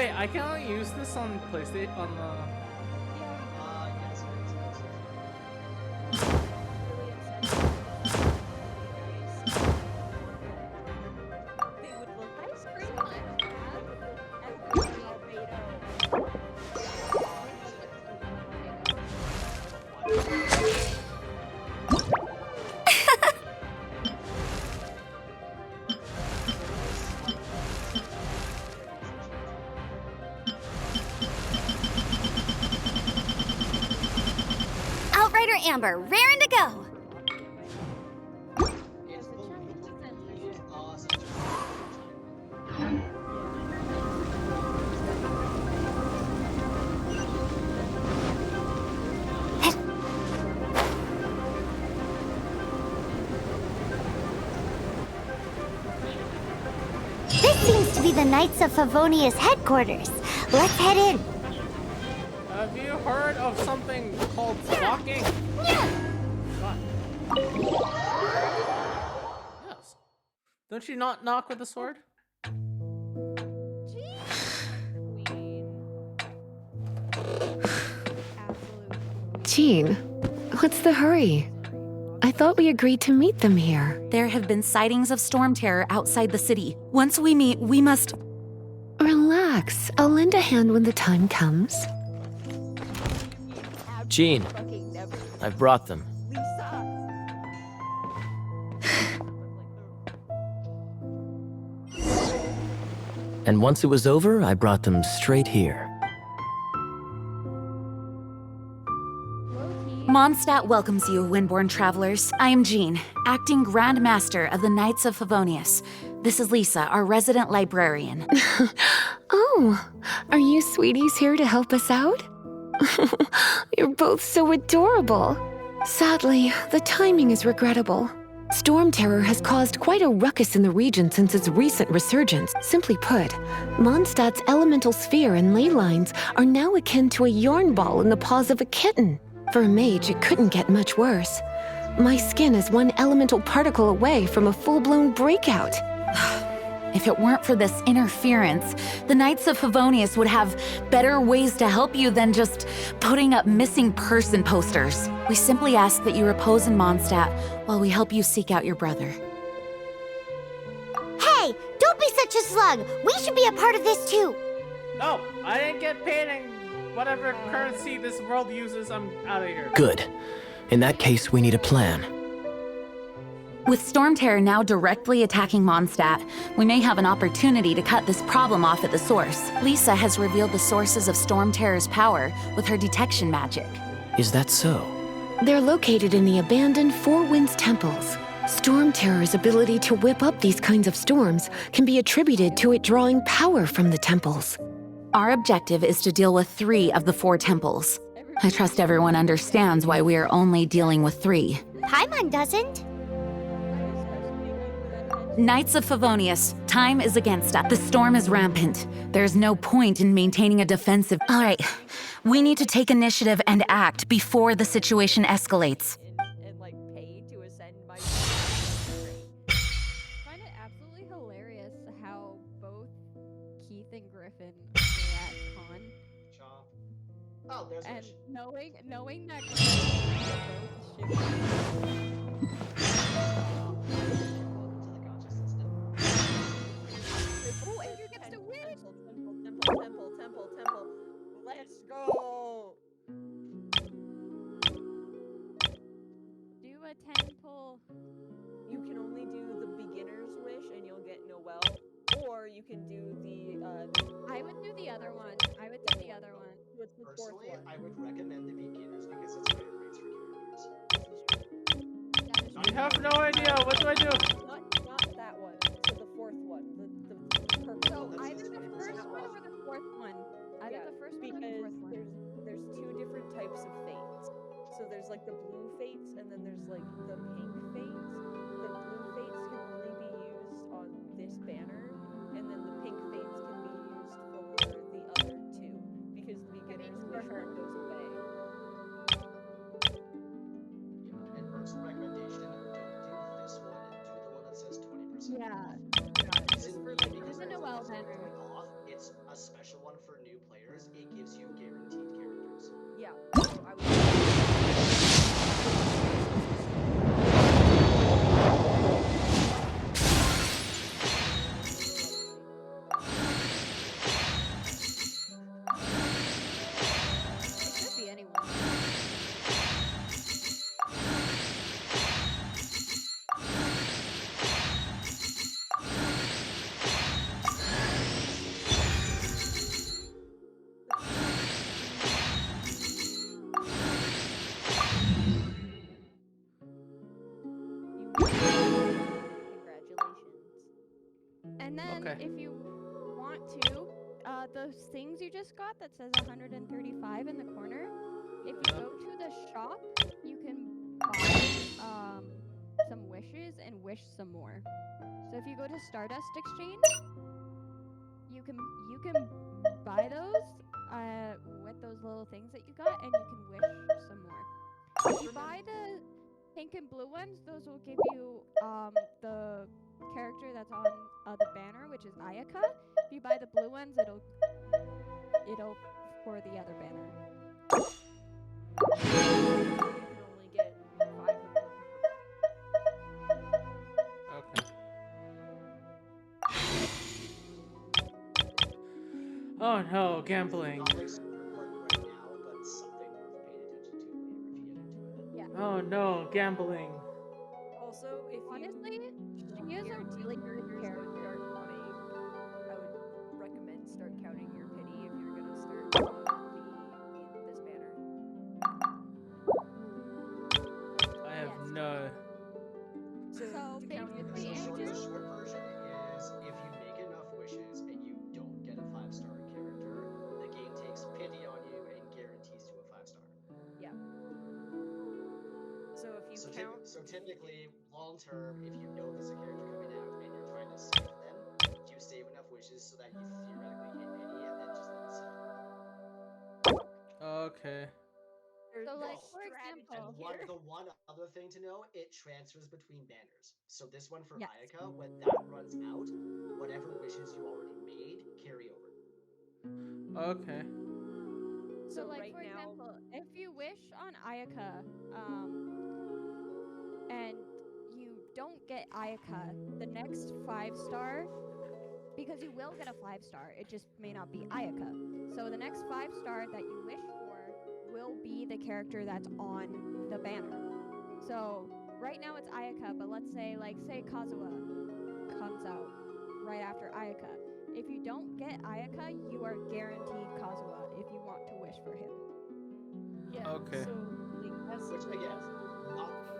Wait, I can only use this on PlayStation on the. Yes, They would look Ice like cream something Outrider Amber, raring to go. it's believed to be This seems to be the Knights of Favonius headquarters. Let's head in. Have you heard of something called stalking? Yes. Don't you not knock with a sword? Jean, what's the hurry? I thought we agreed to meet them here. There have been sightings of storm terror outside the city. Once we meet, we must... Relax. I'll lend a hand when the time comes. Jean, I've brought them. And once it was over, I brought them straight here. Mondstadt welcomes you, Windborn travelers. I am Jean, acting Grand Master of the Knights of Favonius. This is Lisa, our resident librarian. Oh, are you sweeties here to help us out? You're both so adorable. Sadly, the timing is regrettable. Storm terror has caused quite a ruckus in the region since its recent resurgence. Simply put, Mondstadt's elemental sphere and ley lines are now akin to a yarn ball in the paws of a kitten. For a mage, it couldn't get much worse. My skin is one elemental particle away from a full-blown breakout. If it weren't for this interference, the Knights of Favonius would have better ways to help you than just putting up missing person posters. We simply ask that you repose in Mondstadt while we help you seek out your brother. Hey, don't be such a slug. We should be a part of this too. No, I didn't get paid in whatever currency this world uses. I'm out of here. Good. In that case, we need a plan. With storm terror now directly attacking Mondstadt, we may have an opportunity to cut this problem off at the source. Lisa has revealed the sources of storm terror's power with her detection magic. Is that so? They're located in the abandoned Four Winds temples. Storm terror's ability to whip up these kinds of storms can be attributed to it drawing power from the temples. Our objective is to deal with 3 of the 4 temples. I trust everyone understands why we are only dealing with 3. Paimon doesn't. Knights of Favonius, time is against us. The storm is rampant. There's no point in maintaining a defensive. All right, we need to take initiative and act before the situation escalates. and like pay to ascend my. I find it absolutely hilarious how both Keith and Griffin were at con, Chomp. Oh, there's and Wish. knowing that Griffin both shipped. Oh, and you get to win! Temple. Let's go. Do a 10 pull. You can only do the beginner's wish and you'll get Noel, or you can do the. I would do the other one. I would do the other one. What's the fourth Personally, one? I would recommend the beginners because it's great rates for characters. I have no idea. What do I do? Not that one. So the fourth one, the purple. So that's either his the name, first that's one his or the fourth one. Either the first one or the because fourth one. there's 2 different types of fates. So there's like the blue fates and then there's like the pink fates. The blue fates can only be used on this banner, and then the pink fates can be used for the other 2 because the beginner's wish one goes away. Yeah, and personal recommendation, don't do this one and do the one that says 20%. Yeah. Reason being, because the there's Noel something banner. going off, it's a special one Okay. if you want to, those things you just got that says 135 in the corner, if you go to the shop, you can buy some wishes and wish some more. So if you go to Stardust Exchange, you can buy those with those little things that you got, and you can wish some more. If you buy the pink and blue ones, those will give you the character that's on the banner, which is Ayaka. If you buy the blue ones, it'll for the other banner. You can only get 5 of them. Okay. Oh no, gambling. Not like super important right now, but something worth paying attention to later if you get into it. Yeah. Oh no, gambling. Also, if Honestly, you she is a really good character. I would recommend start counting your pity if you're gonna start this banner. I have Yes. no. So to count your basically, pity, So you the just short version is if you make enough wishes and you don't get a 5-star character, the game takes pity on you and guarantees you a 5-star. yeah. So if you count, So typically, long term, if you know there's a character coming out and you're trying to save them, you save enough wishes so that you theoretically hit pity and then just let it sit. Okay. so like Oh, for example, The one other thing to know, it transfers between banners. So this one for Yes. Ayaka, when that runs out, whatever wishes you already made carry over. Okay. so like right for now, example, if you wish on Ayaka, and you don't get Ayaka, the next 5-star, because you will get a 5-star, it just may not be Ayaka. So the next 5-star that you wish for will be the character that's on the banner. So right now it's Ayaka, but let's say Kazuha comes out right after Ayaka. If you don't get Ayaka, you are guaranteed Kazuha if you want to wish for him. yeah. Okay. So like, that's Which again,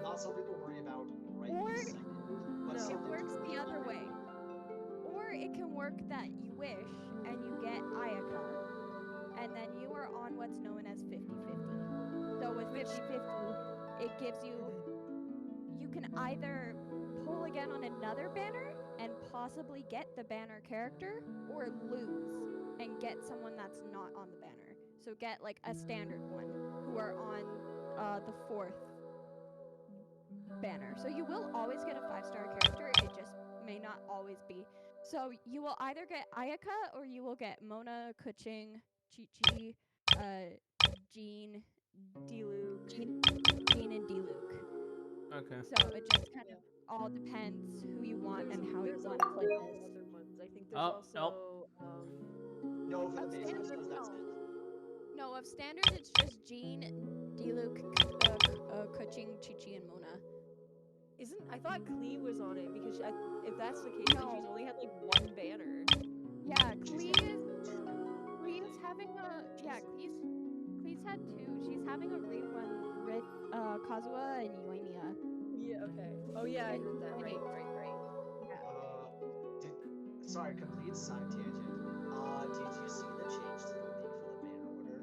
not something to worry about right Or- this second, but No. It something works to the other way. Or it can work that you wish and you get Ayaka, and then you are on what's known as 50-50. So with 50-50, it gives you can either pull again on another banner and possibly get the banner character, or lose and get someone that's not on the banner. So get like a standard one who are on the 4th banner. So you will always get a 5-star character, it just may not always be. So you will either get Ayaka or you will get Mona, Kuching, Chi-Chi, Jean, Jean and Diluc. Okay. So it just kind of all depends who you want and how you there's want to play also this. other ones. I think there's Oh, also No, for the Of basic standard, ones, that's it. No, of standard it's just Jean, Diluc, Kuching, Chi-Chi, and Mona. isn't I thought Klee was on it because if that's the case, then she's only had like 1 banner. Yeah, Klee's having Klee's had 2. She's having a rerun with Kazuha and Yoimiya. Yeah. Okay. Oh yeah, I And heard that. Right. Yoimiya. Right. Sorry, complete side tangent. Did you see the change to the link for the banner order?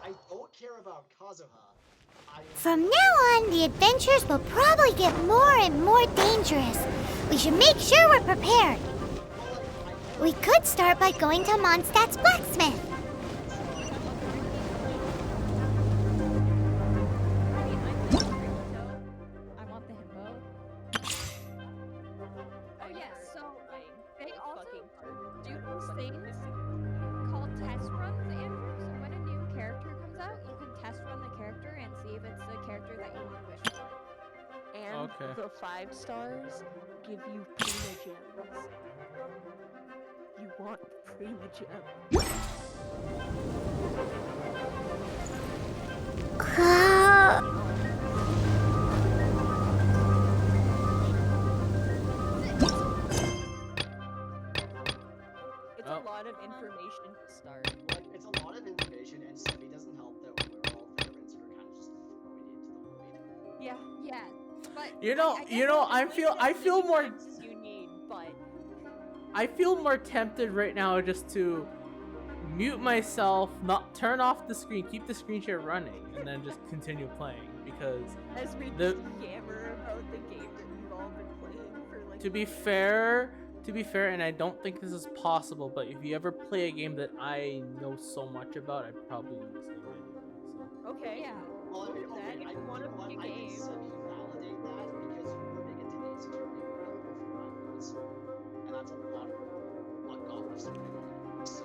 I don't care about Kazuha. From now on, the adventures will probably get more and more dangerous. We should make sure we're prepared. We could start by going to Mondstadt's blacksmith. I want the himbo. Oh yes, so they also do this thing called test runs, Andrew. So when a new character comes out, you can test run the character and see if it's the character that you want to wish for. And Okay. the 5 stars give you Prima Gems. You want Prima Gems. It's a lot of information to study. Yeah. Yes. But You know, I guess you know, just I play feel, it I as feel many more, times as you need, but I feel more tempted right now just to mute myself, not turn off the screen, keep the screen share running, and then just continue playing because as we the just yammer about the game that we've all been playing for like. to be fair, and I don't think this is possible, but if you ever play a game that I know so much about, I'd probably do the same anyway. So. Okay. Yeah. Well, I mean, That okay, if I, you want you to know what? pick a I can game. semi-validate that because you were big into Ace Attorney around before I was, and that's a lot of what got me started on it. So,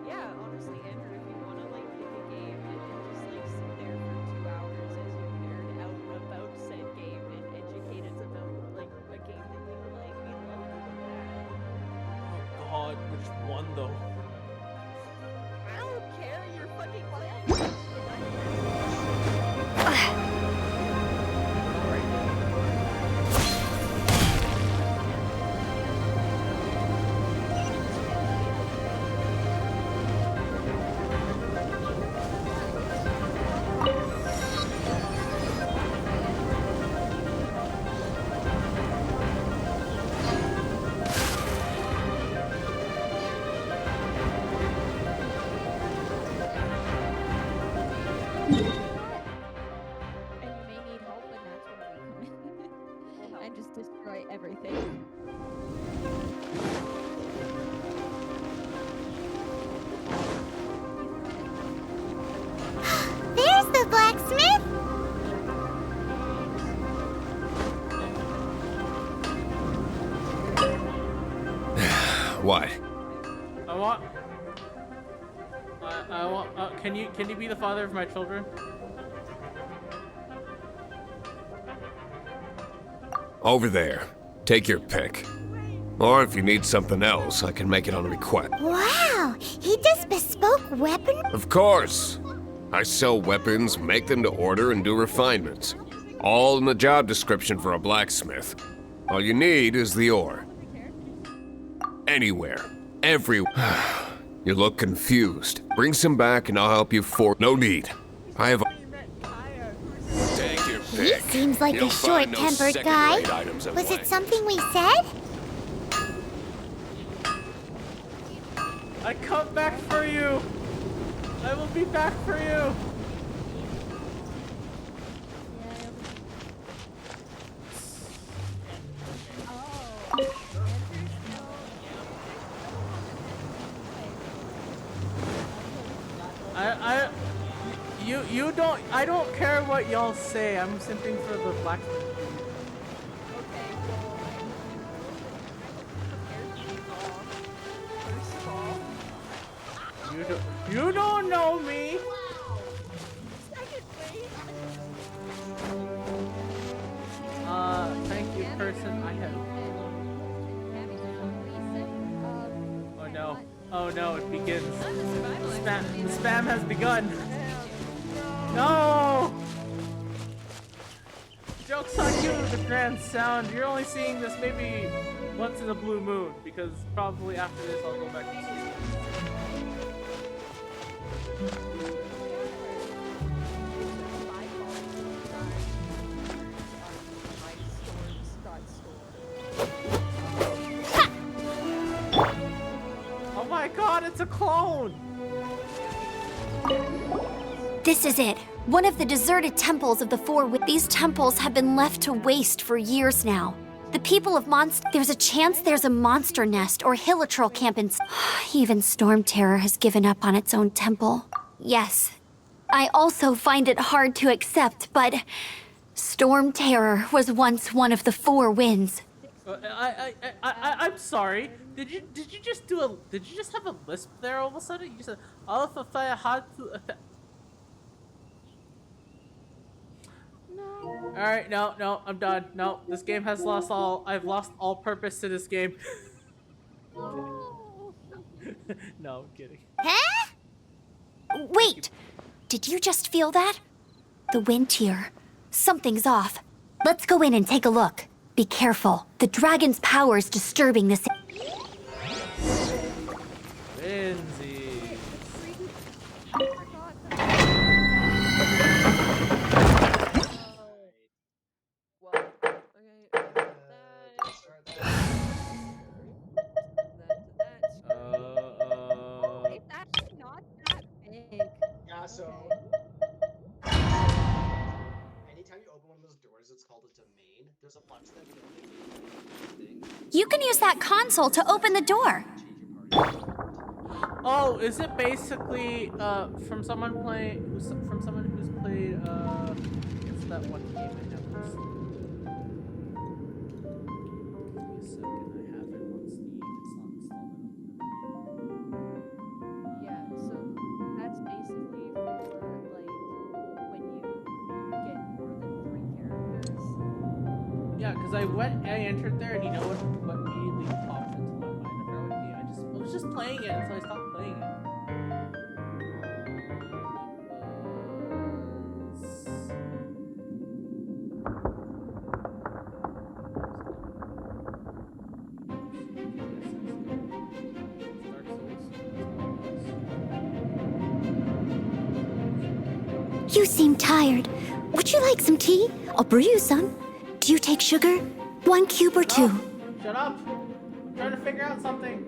Yeah, honestly, Andrew, if you want to like pick a game and just like sit there for 2 hours as you nerd out about said game and educate us about like a game that you like, we'd love to do that. Oh God, which one though? I don't care, you're fucking playing. And you may need help, and that's where we come in and just destroy everything. There's the blacksmith! What? I want. I want. Can you be the father of my children? Over there. Take your pick. Or if you need something else, I can make it on request. Wow, he does bespoke weapon? Of course. I sell weapons, make them to order, and do refinements. All in the job description for a blacksmith. All you need is the ore. Anywhere. Everywhere. You look confused. Bring some back and I'll help you for... No need. I have... Take your He pick. seems like You'll a find no short-tempered guy. second-rate items at Was it Wang. something we said? I come back for you. I will be back for you. I don't care what y'all say. I'm simping for the blacksmith. You don't know me. Thank you, person. I have. Oh no. Oh no, it begins. The spam has begun. No! Joke's on you, the grand sound. You're only seeing this maybe once in a blue moon, because probably after this I'll go back to sleep. Oh my god, it's a clone! This is it. One of the deserted temples of the Four. These temples have been left to waste for years now. The people of there's a chance there's a monster nest or hilitrol camp in... Even Storm Terror has given up on its own temple. Yes. I also find it hard to accept, but... Storm Terror was once one of the Four Winds. I'm sorry. Did you just have a lisp there all of a sudden? You said, "Oh, for fire hard to." All right, no, I'm done. No, this game has lost all. I've lost all purpose to this game. No, I'm kidding. Huh? Wait! Did you just feel that? The wind here. Something's off. Let's go in and take a look. Be careful. The dragon's power is disturbing this. Lindsay. one of those doors that's called a domain. There's a bunch of them in the thing. You can use that console to open the door. Oh, is it basically from someone who's played it's that one game I have this. Give me a second, I have it on Steam. It's not installed. Yeah, so that's basically for like when you get more than 3 characters. Yeah, because I entered there, and you know what immediately popped into my mind? I forgot what game. I was just playing it until I stopped playing it. You seem tired. Would you like some tea? I'll brew you some. Do you take sugar? 1 cube or 2? Shut up! I'm trying to figure out something.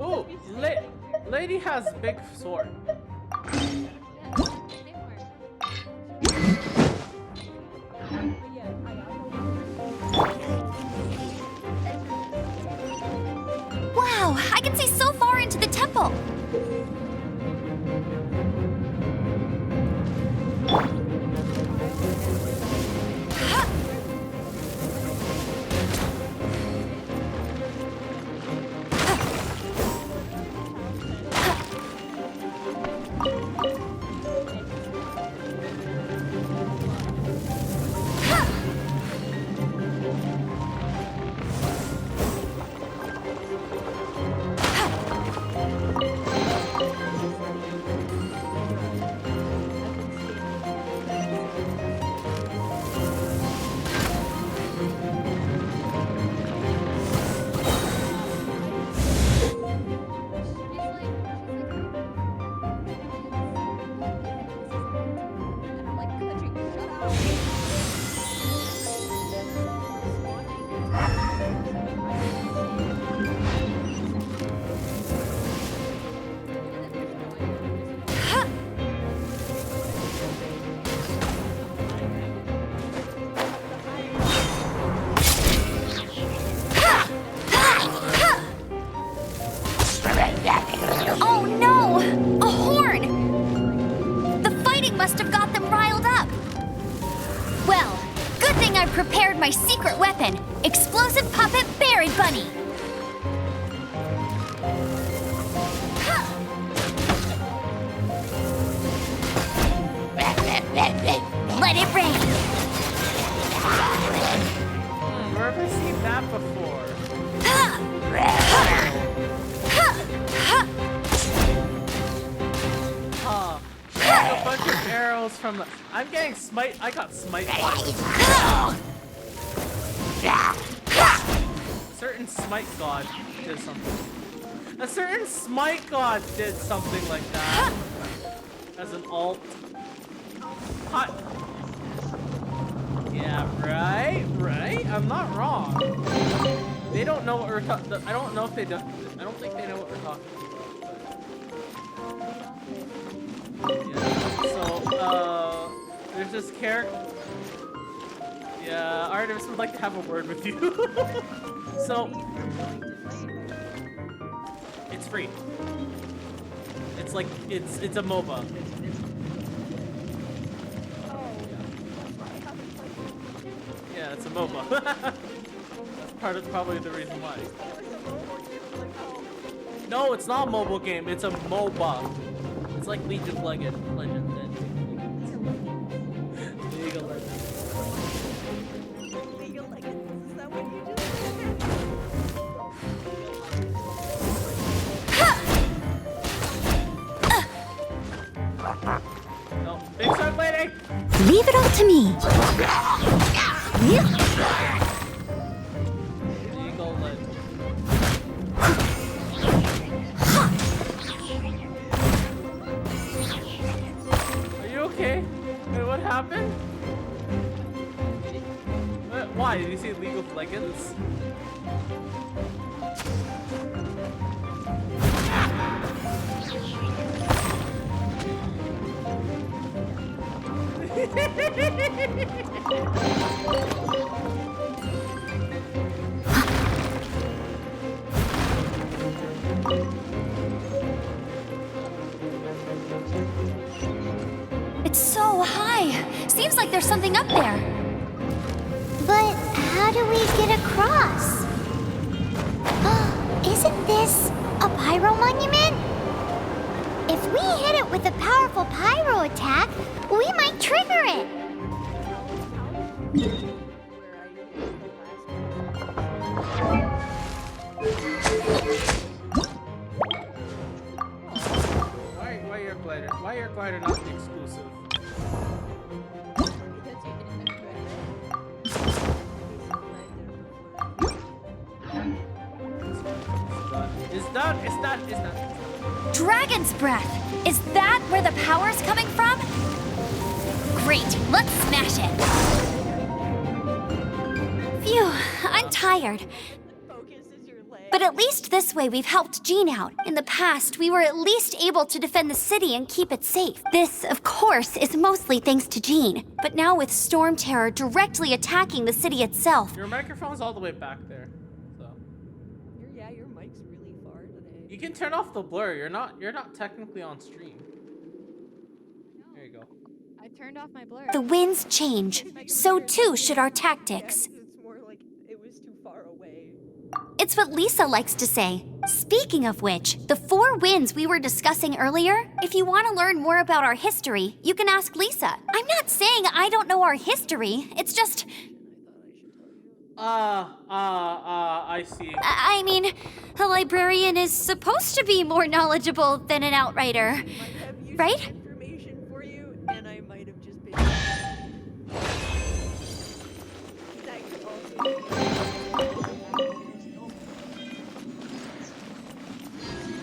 Ooh, lady has big sword. Wow, I can see so far into the temple. Oh no! A horn! The fighting must have got them riled up. Well, good thing I prepared my secret weapon, explosive puppet berry bunny. Let it rain. Where have I seen that before? A bunch of arrows from the. I'm getting smite. I got smite. A certain smite god did something. A certain smite god did something like that. As an alt. Hot. Yeah, right. I'm not wrong. They don't know what we're talking. I don't know if they do. I don't think they know what we're talking about. Yeah. So, there's this character. Yeah, Artemis would like to have a word with you. So, it's free. It's like it's a MOBA. Yeah, it's a MOBA. That's probably the reason why. No, it's not a mobile game. It's a MOBA. It's like League of Legends. League of Legends. League of Legends, is that what you just No, big sword lady! Leave it all to me. Eagle leg. Are you okay? Wait, what happened? Why? Did you say League of Legends? It's so high. Seems like there's something up there. But how do we get across? Isn't this a pyro monument? If we hit it with a powerful pyro attack, we might trigger it. Why your glider not the exclusive? It's done. Dragon's breath. Is that where the power's coming from? Great, let's smash it. Phew, I'm tired. But at least this way we've helped Jean out. In the past, we were at least able to defend the city and keep it safe. This, of course, is mostly thanks to Jean. But now with Storm Terror directly attacking the city itself. Your microphone's all the way back there. So Your mic's really far today. you can turn off the blur. You're not technically on stream. There you go. I turned off my blur. The winds change. So too should our tactics. It's more like it was too far away. It's what Lisa likes to say. Speaking of which, the 4 winds we were discussing earlier, if you want to learn more about our history, you can ask Lisa. I'm not saying I don't know our history. It's just... I see. I mean, a librarian is supposed to be more knowledgeable than an outrider, right? Information for you, and I might have just been. That could also be.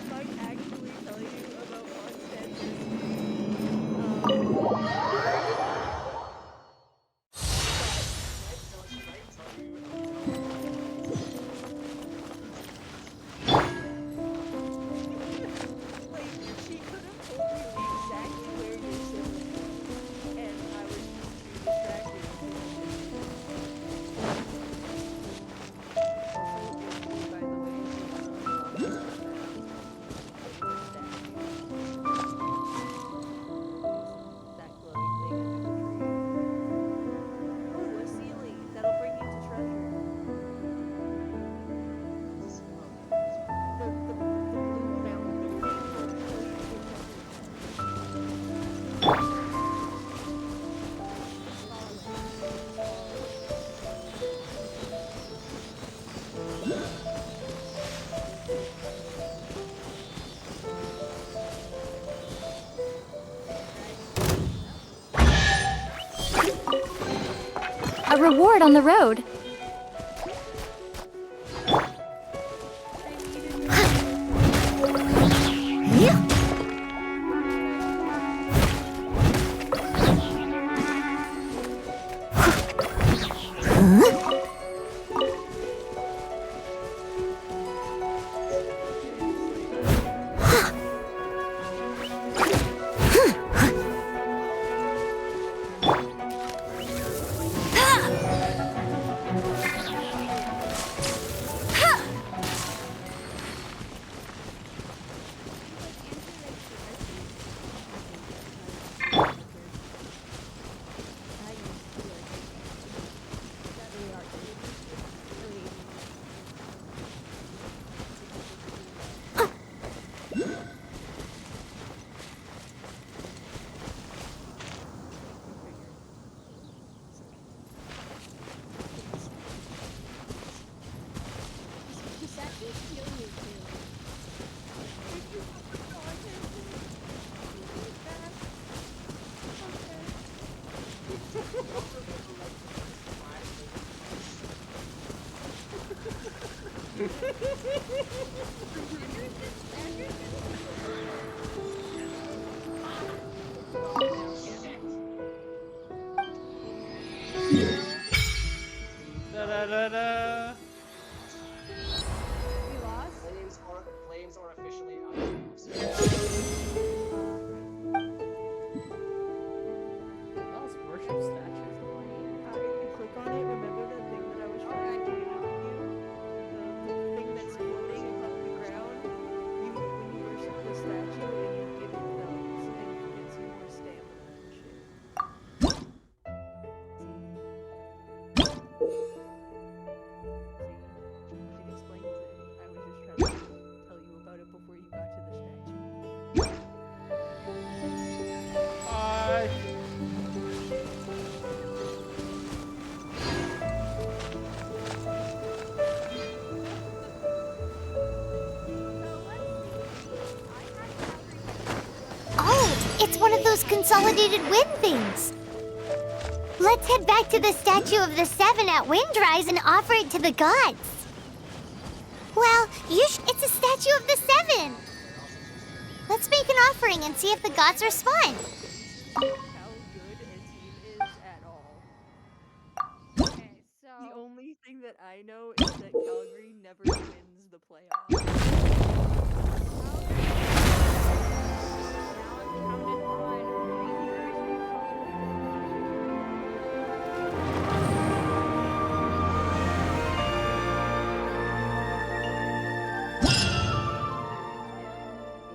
If I actually tell you about Mondstadt's she could have told you exactly where your sibling is, and I was just too distracted. By the way, that glowing thing under the tree. Ooh, a ceiling. That'll bring you to treasure. The blue mountain thing will show you the A reward on the road. Da da da da. We lost. Flames are officially out of That was worship statues. You click on it, remember that thing that I was trying to point out to you? The thing that's floating above the ground? When you worship the statue and you give it bells, and it gives you more stamina and shit. It explains it. I was just trying to tell you about it before you got to the statue. Bye. Oh, it's one of those consolidated wind things. Let's head back to the statue of the Seven at Windrise and offer it to the gods. Well, it's a statue of the Seven. Let's make an offering and see if the gods respond. How good a team is at all. Okay, so The only thing that I know is that Calgary never wins the playoffs.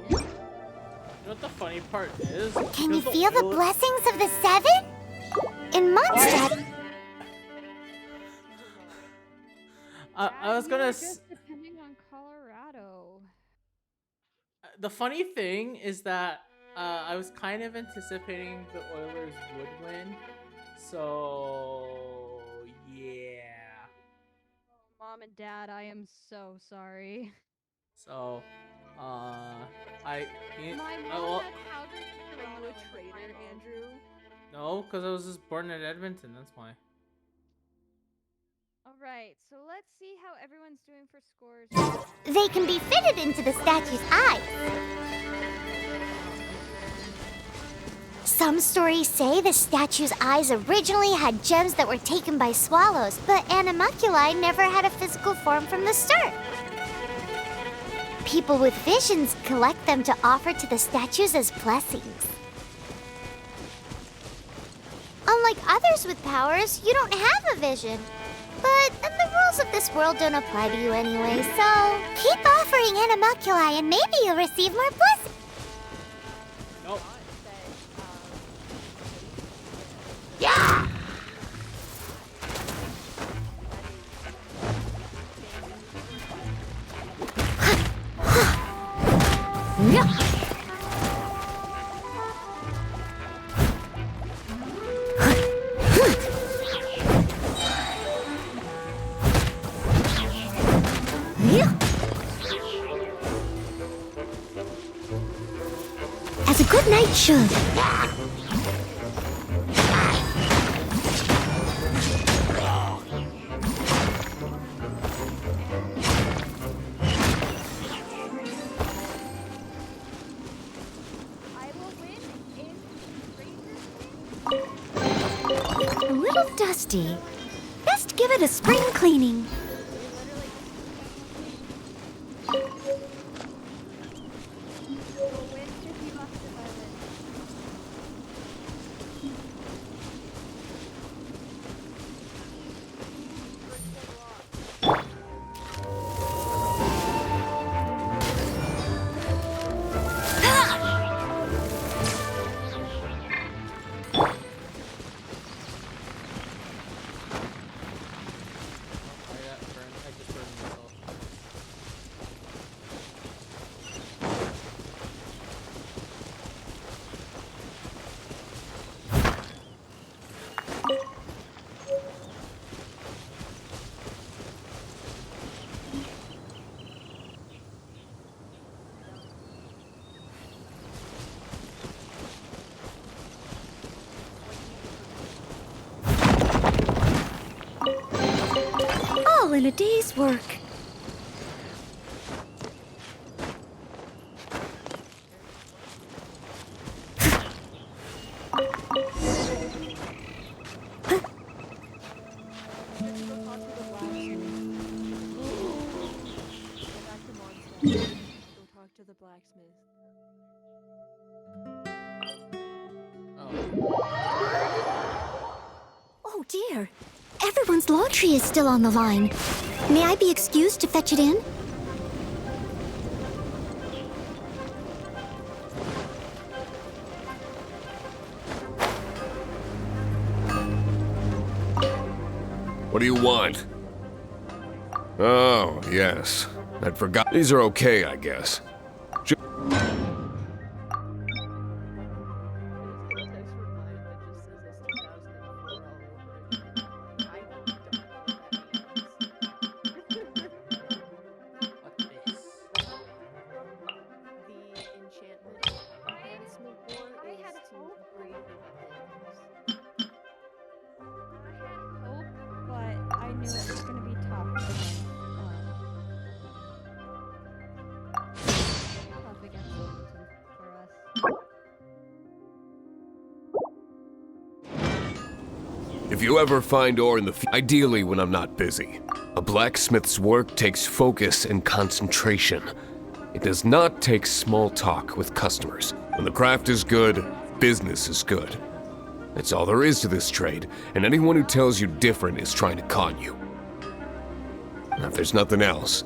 You know what the funny part is? Can you Because feel the oil- blessings of the Seven? In Mondstadt, I was gonna. just depending on Colorado. The funny thing is that I was kind of anticipating the Oilers would win. So yeah. Mom and Dad, I am so sorry. So I My mom well, had Calgary. Are you a traitor, Andrew? no, because I was just born in Edmonton. That's why. Alright, so let's see how everyone's doing for scores. they can be fitted into the statue's eyes. Some stories say the statue's eyes originally had gems that were taken by swallows, but animalculi never had a physical form from the start. People with visions collect them to offer to the statues as blessings. Unlike others with powers, you don't have a vision. But the rules of this world don't apply to you anyway, so keep offering animalculi and maybe you'll receive more blessings. Nope. Yeah! As a good knight should. A little dusty. Best give it a spring cleaning. All in a day's work. Oh dear. Everyone's laundry is still on the line. May I be excused to fetch it in? What do you want? Oh, yes. I'd forgot. These are okay, I guess. But I knew it was going to be tough against, for us. If you ever find ore in the ideally when I'm not busy. A blacksmith's work takes focus and concentration. It does not take small talk with customers. When the craft is good, business is good. That's all there is to this trade, and anyone who tells you different is trying to con you. Now, if there's nothing else.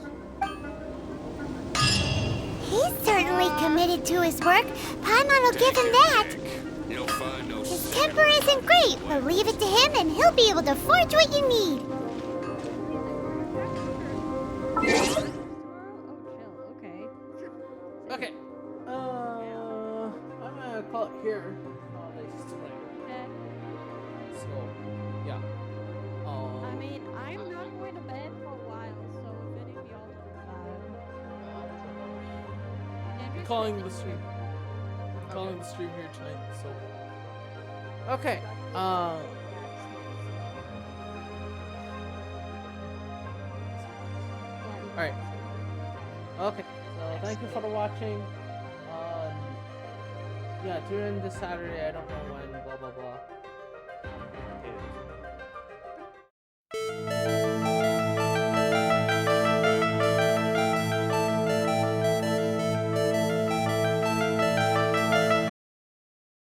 He's certainly committed to his work. Paimon will give him that. You'll find no His temper isn't great, but leave it to him and he'll be able to forge what you need. Okay. I'm gonna call it here. It's too late. So, yeah. I mean, I'm not going to bed for a while, so if any of y'all don't Calling the stream. Calling the stream here tonight. So. Okay. Alright. Okay. So thank you for watching. Yeah, tune in this Saturday. I don't know when. Blah blah blah.